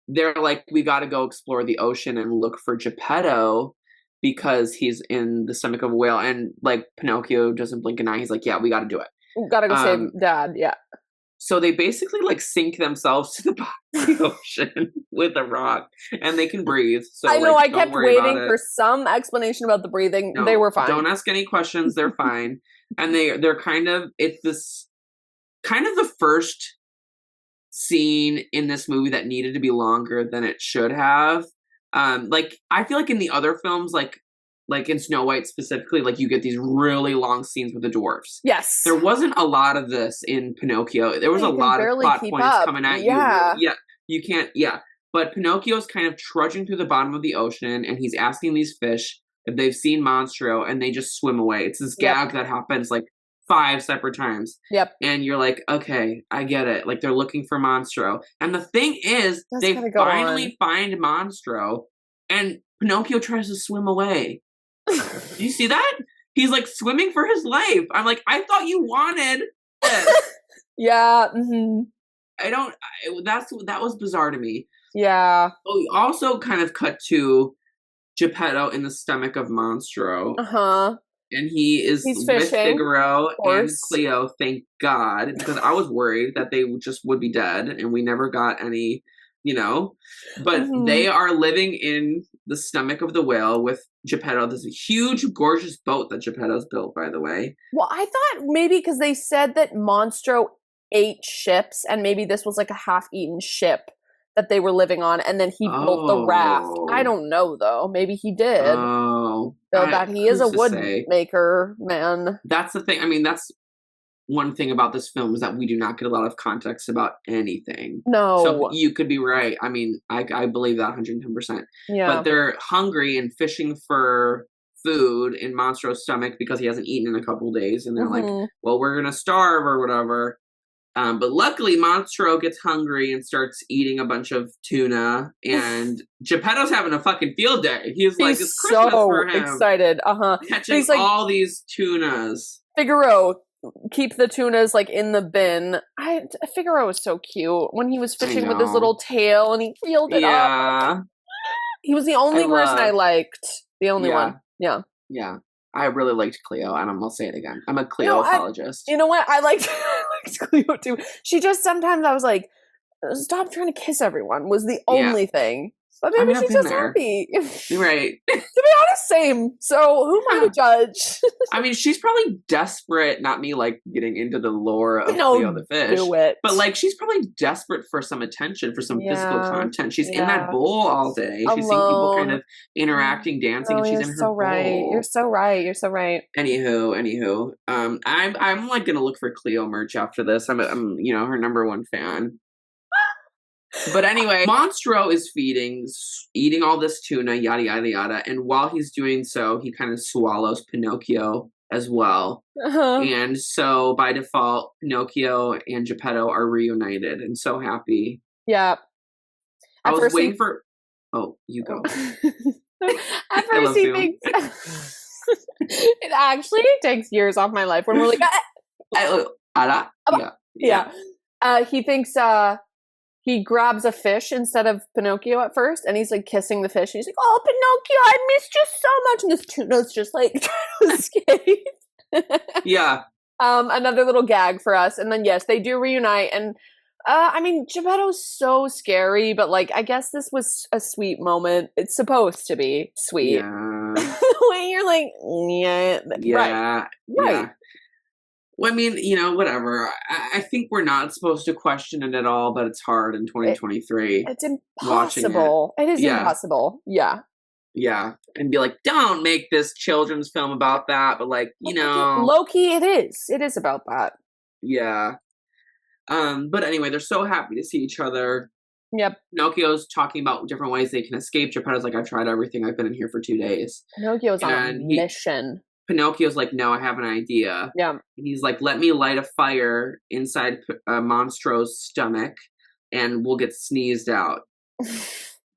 [SPEAKER 2] they're like, we got to go explore the ocean and look for Geppetto because he's in the stomach of a whale. And like Pinocchio doesn't blink an eye. He's like, yeah, we got to do it.
[SPEAKER 1] We got to go save Dad. Yeah.
[SPEAKER 2] So they basically like sink themselves to the bottom of the ocean with a rock, and they can breathe. So
[SPEAKER 1] I know.
[SPEAKER 2] like,
[SPEAKER 1] I kept waiting for some explanation about the breathing. No, they were fine.
[SPEAKER 2] Don't ask any questions. They're fine. And they're kind of, it's this kind of the first scene in this movie that needed to be longer than it should have. Like I feel like in the other films, like in Snow White specifically, like you get these really long scenes with the dwarfs.
[SPEAKER 1] Yes.
[SPEAKER 2] There wasn't a lot of this in Pinocchio. There was a lot of plot points coming at you. Yeah. You can't, But Pinocchio's kind of trudging through the bottom of the ocean, and he's asking these fish if they've seen Monstro, and they just swim away. It's this gag that happens like 5 separate times.
[SPEAKER 1] Yep.
[SPEAKER 2] And you're like, okay, I get it. Like, they're looking for Monstro. And the thing is, they finally find Monstro, and Pinocchio tries to swim away. Do you see that? He's like swimming for his life. I'm like, I thought you wanted this.
[SPEAKER 1] Yeah. Mm-hmm.
[SPEAKER 2] That was bizarre to me.
[SPEAKER 1] Yeah.
[SPEAKER 2] We also kind of cut to Geppetto in the stomach of Monstro.
[SPEAKER 1] Uh-huh.
[SPEAKER 2] And he's with Figaro and Cleo, thank God, because I was worried that they just would be dead, and we never got any, But they are living in the stomach of the whale with Geppetto. This huge, gorgeous boat that Geppetto's built, by the way.
[SPEAKER 1] Well, I thought maybe because they said that Monstro ate ships, and maybe this was like a half-eaten ship that they were living on, and then he built the raft. I don't know, though. Maybe he did.
[SPEAKER 2] Oh.
[SPEAKER 1] So that he is a wood maker, man.
[SPEAKER 2] That's the thing. I mean, that's one thing about this film is that we do not get a lot of context about anything.
[SPEAKER 1] No.
[SPEAKER 2] So you could be right. I mean, I believe that 110%.
[SPEAKER 1] Yeah.
[SPEAKER 2] But they're hungry and fishing for food in Monstro's stomach because he hasn't eaten in a couple days. And they're like, well, we're going to starve or whatever. But luckily, Monstro gets hungry and starts eating a bunch of tuna, and Geppetto's having a fucking field day. He's like, it's Christmas for him.
[SPEAKER 1] Excited,
[SPEAKER 2] catching like, all these tunas.
[SPEAKER 1] Figaro, keep the tunas like in the bin. Figaro was so cute when he was fishing with his little tail, and he reeled it up. He was the only person I liked. The only one. Yeah.
[SPEAKER 2] Yeah. I really liked Cleo, and I'm gonna say it again. I'm a Cleo apologist.
[SPEAKER 1] You know what? I liked Cleo too. She just sometimes I was like, stop trying to kiss everyone was the only thing. But maybe she's just happy.
[SPEAKER 2] Right.
[SPEAKER 1] To be honest, same. So who am I to judge?
[SPEAKER 2] I mean, she's probably desperate, not me like getting into the lore of Cleo the fish.
[SPEAKER 1] Do it.
[SPEAKER 2] But like she's probably desperate for some attention, for some physical content. She's in that bowl all day. She's seeing people kind of interacting, dancing, and she's in her bowl.
[SPEAKER 1] You're so right. You're so right.
[SPEAKER 2] Anywho. I'm like gonna look for Cleo merch after this. I'm her number one fan. But anyway, Monstro is eating all this tuna, yada, yada, yada. And while he's doing so, he kind of swallows Pinocchio as well. And so by default, Pinocchio and Geppetto are reunited and so happy.
[SPEAKER 1] Yeah.
[SPEAKER 2] I was waiting for... Oh, you go.
[SPEAKER 1] At first he thinks... It actually takes years off my life when we're like... Yeah. He thinks... He grabs a fish instead of Pinocchio at first, and he's like kissing the fish. He's like, "Oh, Pinocchio, I missed you so much." And this tuna's just like trying to escape.
[SPEAKER 2] Yeah.
[SPEAKER 1] Another little gag for us, and then yes, they do reunite. And I mean, Geppetto's so scary, but like, I guess this was a sweet moment. It's supposed to be sweet.
[SPEAKER 2] Yeah.
[SPEAKER 1] When you're like, right.
[SPEAKER 2] Well, I mean, whatever. I think we're not supposed to question it at all, but it's hard in 2023.
[SPEAKER 1] It's impossible. It is impossible. Yeah.
[SPEAKER 2] Yeah. And be like, don't make this children's film about that. But like,
[SPEAKER 1] low-key, it is. It is about that.
[SPEAKER 2] Yeah. But anyway, they're so happy to see each other.
[SPEAKER 1] Yep.
[SPEAKER 2] Pinocchio's talking about different ways they can escape. Geppetto's like, I've tried everything. I've been in here for 2 days.
[SPEAKER 1] Pinocchio's on a mission.
[SPEAKER 2] Pinocchio's like, no, I have an idea.
[SPEAKER 1] Yeah.
[SPEAKER 2] And he's like, let me light a fire inside Monstro's stomach and we'll get sneezed out.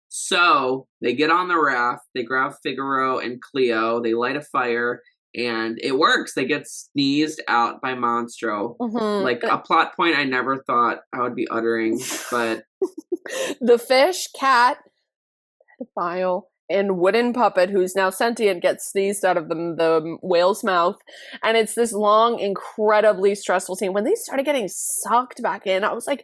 [SPEAKER 2] So they get on the raft, they grab Figaro and Cleo, they light a fire, and it works. They get sneezed out by Monstro. Like a plot point I never thought I would be uttering, but...
[SPEAKER 1] The fish, cat, pedophile, and wooden puppet, who's now sentient, gets sneezed out of the whale's mouth. And it's this long, incredibly stressful scene. When they started getting sucked back in, I was like,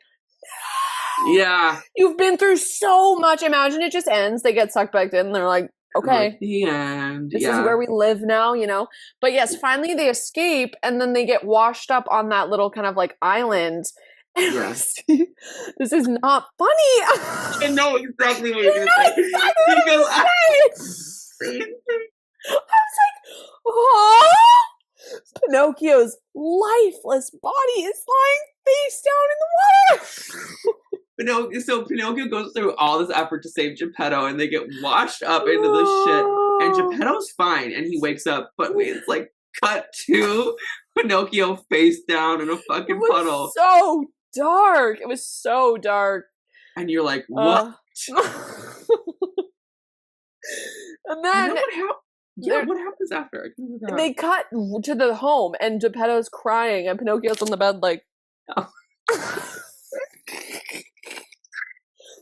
[SPEAKER 2] yeah.
[SPEAKER 1] You've been through so much. Imagine it just ends. They get sucked back in. And they're like, okay.
[SPEAKER 2] The end.
[SPEAKER 1] This is where we live now, But yes, finally they escape. And then they get washed up on that little kind of like island.
[SPEAKER 2] Yes.
[SPEAKER 1] This is not funny.
[SPEAKER 2] I know exactly what you're going to say.
[SPEAKER 1] I was like, oh! Pinocchio's lifeless body is lying face down in the water.
[SPEAKER 2] So Pinocchio goes through all this effort to save Geppetto, and they get washed up into the shit. And Geppetto's fine, and he wakes up. But it's like cut to Pinocchio face down in a fucking puddle.
[SPEAKER 1] So dark. It was so dark.
[SPEAKER 2] And you're like, what?
[SPEAKER 1] And then
[SPEAKER 2] what happens after?
[SPEAKER 1] They cut to the home, and Geppetto's crying, and Pinocchio's on the bed like, oh.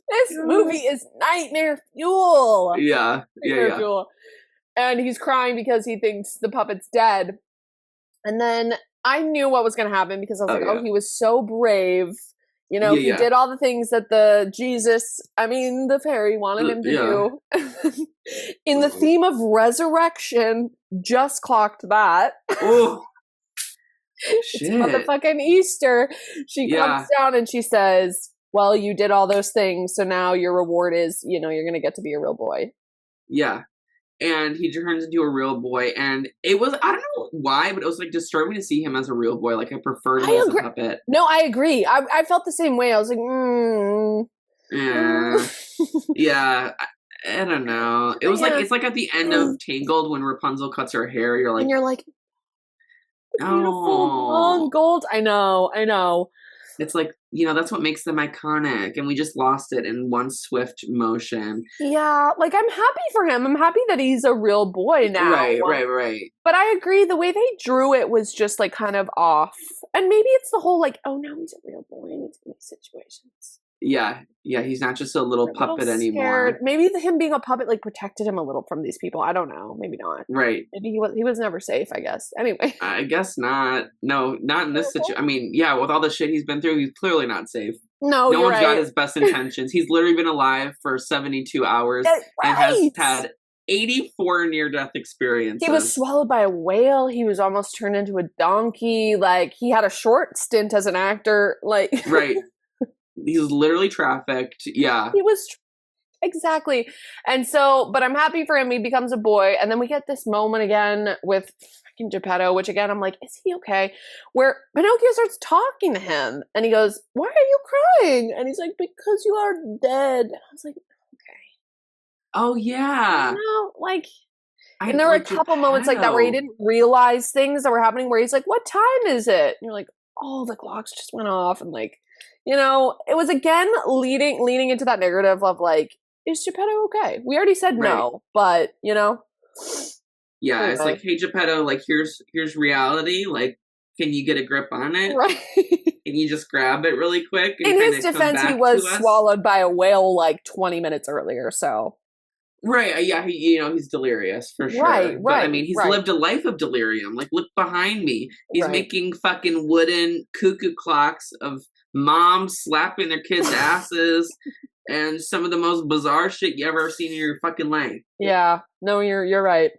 [SPEAKER 1] This movie is nightmare fuel.
[SPEAKER 2] Yeah.
[SPEAKER 1] Fuel. And he's crying because he thinks the puppet's dead. And then I knew what was going to happen because I was he was so brave. You know, he did all the things that the fairy wanted him to do. In the theme of resurrection, just clocked that.
[SPEAKER 2] Oh,
[SPEAKER 1] It's motherfucking Easter. She comes down and she says, well, you did all those things, so now your reward is, you're going to get to be a real boy.
[SPEAKER 2] Yeah. And he turns into a real boy, and it was, I don't know why, but it was like disturbing to see him as a real boy. Like, I preferred him as a puppet.
[SPEAKER 1] No, I agree. I felt the same way. I was like,
[SPEAKER 2] Yeah. I don't know. It was like, it's like at the end of Tangled when Rapunzel cuts her hair, you're like,
[SPEAKER 1] beautiful blonde gold. I know.
[SPEAKER 2] It's like, that's what makes them iconic, and we just lost it in one swift motion.
[SPEAKER 1] Yeah, like, I'm happy for him. I'm happy that he's a real boy now.
[SPEAKER 2] Right.
[SPEAKER 1] But I agree, the way they drew it was just, like, kind of off. And maybe it's the whole, like, oh, now he's a real boy in these situations.
[SPEAKER 2] Yeah, he's not just a little puppet anymore.
[SPEAKER 1] Maybe him being a puppet, like, protected him a little from these people. I don't know. Maybe not.
[SPEAKER 2] Right.
[SPEAKER 1] Maybe he was never safe, I guess. Anyway.
[SPEAKER 2] I guess not. No, not in this situation. I mean, with all the shit he's been through, he's clearly not safe.
[SPEAKER 1] No
[SPEAKER 2] one's got his best intentions. He's literally been alive for 72 hours and has had 84 near-death experiences.
[SPEAKER 1] He was swallowed by a whale. He was almost turned into a donkey. Like, he had a short stint as an actor. Like,
[SPEAKER 2] right. He was literally trafficked. Yeah.
[SPEAKER 1] He was exactly. And so, but I'm happy for him. He becomes a boy. And then we get this moment again with fucking Geppetto, which again, I'm like, is he okay? Where Pinocchio starts talking to him and he goes, why are you crying? And he's like, because you are dead. And I was like, okay.
[SPEAKER 2] Oh, yeah.
[SPEAKER 1] And there were a couple moments like that where he didn't realize things that were happening where he's like, what time is it? And you're like, oh, the clocks just went off. And like, it was again leading into that narrative of like, is Geppetto okay? We already said no, but
[SPEAKER 2] Yeah, it's like, hey Geppetto, like here's reality. Like, can you get a grip on it?
[SPEAKER 1] Right.
[SPEAKER 2] Can you just grab it really quick? And
[SPEAKER 1] in his defense, he was swallowed by a whale like 20 minutes earlier, so.
[SPEAKER 2] Right, yeah, he's delirious for sure.
[SPEAKER 1] Right.
[SPEAKER 2] But I mean, he's lived a life of delirium. Like, look behind me. He's making fucking wooden cuckoo clocks of moms slapping their kids' asses and some of the most bizarre shit you ever seen in your fucking life.
[SPEAKER 1] Yeah, no, you're right.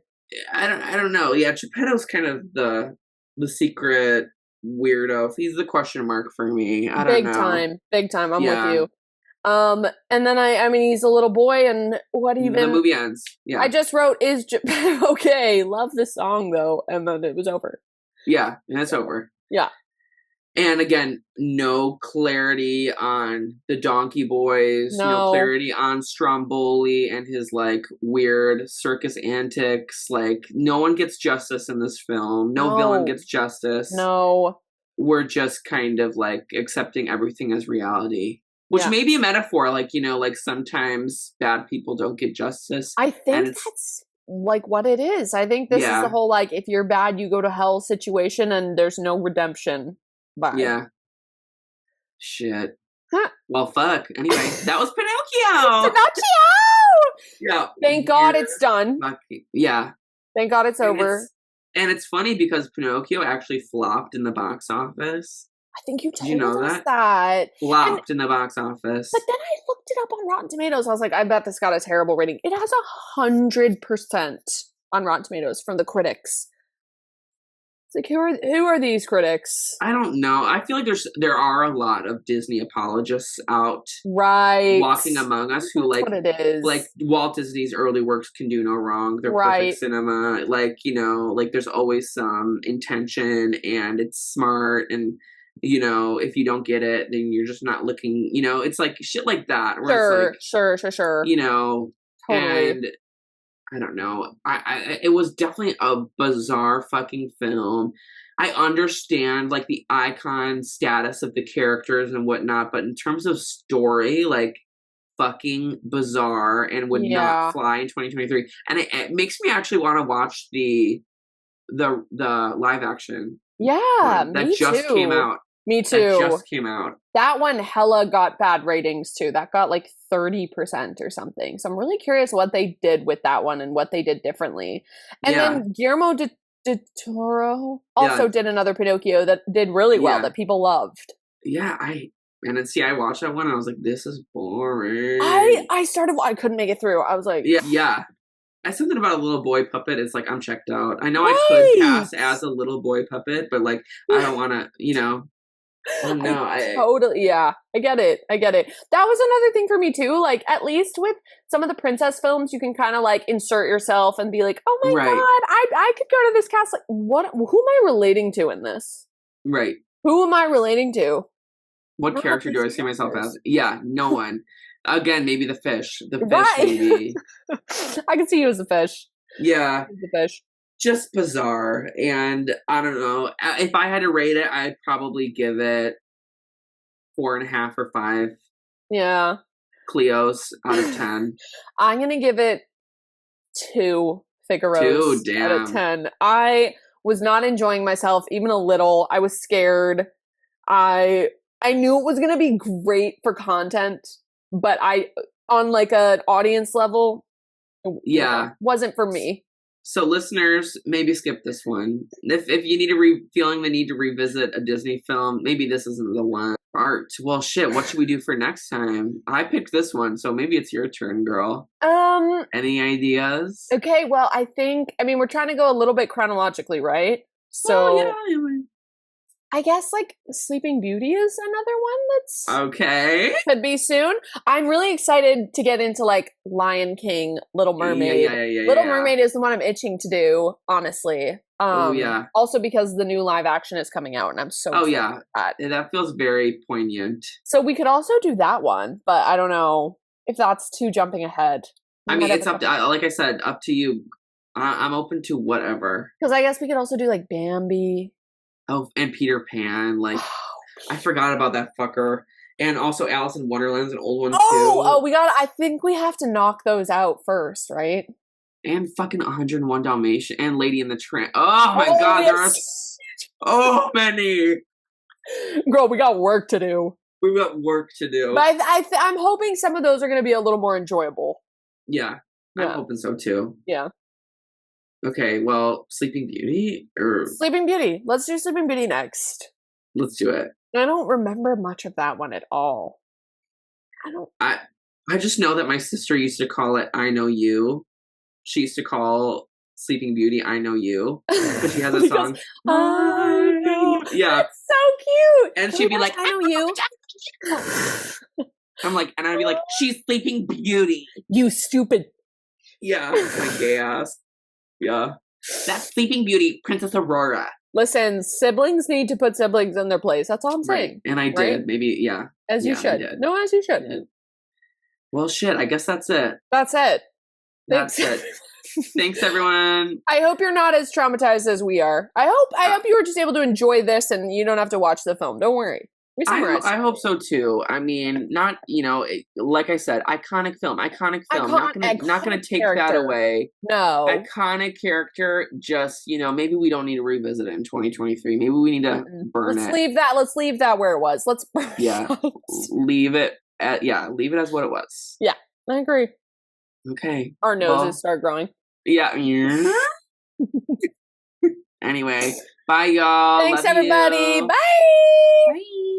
[SPEAKER 2] I don't know. Yeah, Geppetto's kind of the secret weirdo. He's the question mark for me. I don't know.
[SPEAKER 1] Big time. I'm with you. And then I mean, he's a little boy, and the
[SPEAKER 2] movie ends. Yeah,
[SPEAKER 1] I just wrote, is Geppetto okay? Love this song though, and then it was over.
[SPEAKER 2] Yeah, and it's over.
[SPEAKER 1] Yeah.
[SPEAKER 2] And again, no clarity on the Donkey Boys, no clarity on Stromboli and his like weird circus antics. Like, no one gets justice in this film. No villain gets justice.
[SPEAKER 1] No.
[SPEAKER 2] We're just kind of like accepting everything as reality. Which may be a metaphor, like, like sometimes bad people don't get justice.
[SPEAKER 1] I think that's like what it is. I think this is the whole like, if you're bad, you go to hell situation and there's no redemption. Bye.
[SPEAKER 2] Yeah. Shit. Huh. Well, fuck. Anyway, that was Pinocchio!
[SPEAKER 1] Pinocchio!
[SPEAKER 2] Yeah.
[SPEAKER 1] Thank God it's done.
[SPEAKER 2] Yeah.
[SPEAKER 1] Thank God it's over.
[SPEAKER 2] And it's funny because Pinocchio actually flopped in the box office.
[SPEAKER 1] I think you told us that.
[SPEAKER 2] Flopped in the box office.
[SPEAKER 1] But then I looked it up on Rotten Tomatoes. I was like, I bet this got a terrible rating. It has 100% on Rotten Tomatoes from the critics. It's like, who are these critics?
[SPEAKER 2] I don't know. I feel like there are a lot of Disney apologists out, walking among us who
[SPEAKER 1] That's what it is.
[SPEAKER 2] Like Walt Disney's early works can do no wrong. They're perfect cinema. Like, like there's always some intention and it's smart and you know, if you don't get it, then you're just not looking, you know, it's like shit like that. Where it's like,
[SPEAKER 1] Sure.
[SPEAKER 2] you know,
[SPEAKER 1] Totally.
[SPEAKER 2] and I don't know. It was definitely a bizarre fucking film. I understand like the icon status of the characters and whatnot, but in terms of story, like fucking bizarre and would not
[SPEAKER 1] Yeah.
[SPEAKER 2] fly in 2023. And it makes me actually want to watch the live action
[SPEAKER 1] Yeah,
[SPEAKER 2] one that
[SPEAKER 1] me
[SPEAKER 2] just came
[SPEAKER 1] too.
[SPEAKER 2] out.
[SPEAKER 1] Me
[SPEAKER 2] That
[SPEAKER 1] too.
[SPEAKER 2] just came out.
[SPEAKER 1] That one hella got bad ratings too. That got like 30% or something. So I'm really curious what they did with that one and what they did differently. And
[SPEAKER 2] Yeah.
[SPEAKER 1] then Guillermo del Toro also
[SPEAKER 2] Yeah.
[SPEAKER 1] did another Pinocchio that did really well,
[SPEAKER 2] Yeah.
[SPEAKER 1] that people loved.
[SPEAKER 2] Yeah, and then see, I watched that one and I was like, this is boring.
[SPEAKER 1] I couldn't make it through. I was like,
[SPEAKER 2] Yeah. Something about a little boy puppet. It's like, I'm checked out. I know I
[SPEAKER 1] right.
[SPEAKER 2] could cast as a little boy puppet, but like, I don't want to, you know. No,
[SPEAKER 1] totally, yeah. I get it. That was another thing for me too. Like, at least with some of the princess films, you can kind of like insert yourself and be like, oh my
[SPEAKER 2] Right.
[SPEAKER 1] god, I could go to this cast. Like, who am I relating to in this?
[SPEAKER 2] Right.
[SPEAKER 1] Who am I relating to?
[SPEAKER 2] What character do I see myself as? Yeah, no one. Again, maybe the fish. The fish,
[SPEAKER 1] Right.
[SPEAKER 2] maybe.
[SPEAKER 1] I can see you as a fish.
[SPEAKER 2] Yeah.
[SPEAKER 1] The fish.
[SPEAKER 2] Just bizarre. And I don't know. If I had to rate it, I'd probably give it 4.5 or 5.
[SPEAKER 1] Yeah.
[SPEAKER 2] Cleos out of 10.
[SPEAKER 1] I'm gonna give it 2 Figaros out of 10. I was not enjoying myself even a little. I was scared. I knew it was gonna be great for content, but on like an audience level, wasn't for me.
[SPEAKER 2] So listeners, maybe skip this one. If you need feeling the need to revisit a Disney film, maybe this isn't the one. Art. Well, shit. What should we do for next time? I picked this one, so maybe it's your turn, girl.
[SPEAKER 1] Any
[SPEAKER 2] ideas?
[SPEAKER 1] Okay. Well, we're trying to go a little bit chronologically, right? So
[SPEAKER 2] yeah.
[SPEAKER 1] I guess like Sleeping Beauty is another one that's
[SPEAKER 2] okay.
[SPEAKER 1] Could be soon. I'm really excited to get into like Lion King, Little Mermaid. Little Mermaid is the one I'm itching to do, honestly. Also because the new live action is coming out and I'm so excited for that.
[SPEAKER 2] That feels very poignant.
[SPEAKER 1] So we could also do that one, but I don't know if that's too jumping ahead.
[SPEAKER 2] I mean, it's up to, like I said, up to you. I'm open to whatever.
[SPEAKER 1] Because I guess we could also do like Bambi.
[SPEAKER 2] Oh, and Peter Pan. Like, I forgot about that fucker. And also Alice in Wonderland's an old one too.
[SPEAKER 1] I think we have to knock those out first, right?
[SPEAKER 2] And fucking 101 Dalmatian and Lady in the Tramp. Oh my god, there are so many.
[SPEAKER 1] Girl, we got work to do.
[SPEAKER 2] We've got work to do.
[SPEAKER 1] But I'm hoping some of those are going to be a little more enjoyable.
[SPEAKER 2] Yeah, I'm hoping so too.
[SPEAKER 1] Yeah.
[SPEAKER 2] Okay, well, Sleeping Beauty or
[SPEAKER 1] Sleeping Beauty. Let's do Sleeping Beauty next.
[SPEAKER 2] Let's do it.
[SPEAKER 1] I don't remember much of that one at all.
[SPEAKER 2] I just know that my sister used to call it I Know You. She used to call Sleeping Beauty I Know You. Because she has a song.
[SPEAKER 1] I know.
[SPEAKER 2] Yeah.
[SPEAKER 1] That's so cute.
[SPEAKER 2] And she'd be like,
[SPEAKER 1] I Know You.
[SPEAKER 2] I'm like, and I'd be like, she's Sleeping Beauty.
[SPEAKER 1] You stupid.
[SPEAKER 2] Yeah, my gay ass. Yeah. That's Sleeping Beauty, Princess Aurora.
[SPEAKER 1] Listen, siblings need to put siblings in their place. That's all I'm saying.
[SPEAKER 2] And I did. Maybe, yeah.
[SPEAKER 1] As you should. No, as you should.
[SPEAKER 2] Well, shit, I guess that's it.
[SPEAKER 1] That's it.
[SPEAKER 2] That's it. Thanks, everyone.
[SPEAKER 1] I hope you're not as traumatized as we are. I hope you were just able to enjoy this and you don't have to watch the film. Don't worry.
[SPEAKER 2] I hope so too. I mean, not, like I said, iconic film. Not gonna take that away.
[SPEAKER 1] No.
[SPEAKER 2] Iconic character, just, maybe we don't need to revisit it in 2023. Maybe we need to burn
[SPEAKER 1] it. Let's leave that where it was. Let's burn it.
[SPEAKER 2] Leave it as what it was.
[SPEAKER 1] Yeah, I agree.
[SPEAKER 2] Okay.
[SPEAKER 1] Our noses start growing.
[SPEAKER 2] Yeah. Anyway, bye y'all.
[SPEAKER 1] Thanks,
[SPEAKER 2] Love
[SPEAKER 1] everybody.
[SPEAKER 2] You.
[SPEAKER 1] Bye.
[SPEAKER 2] Bye.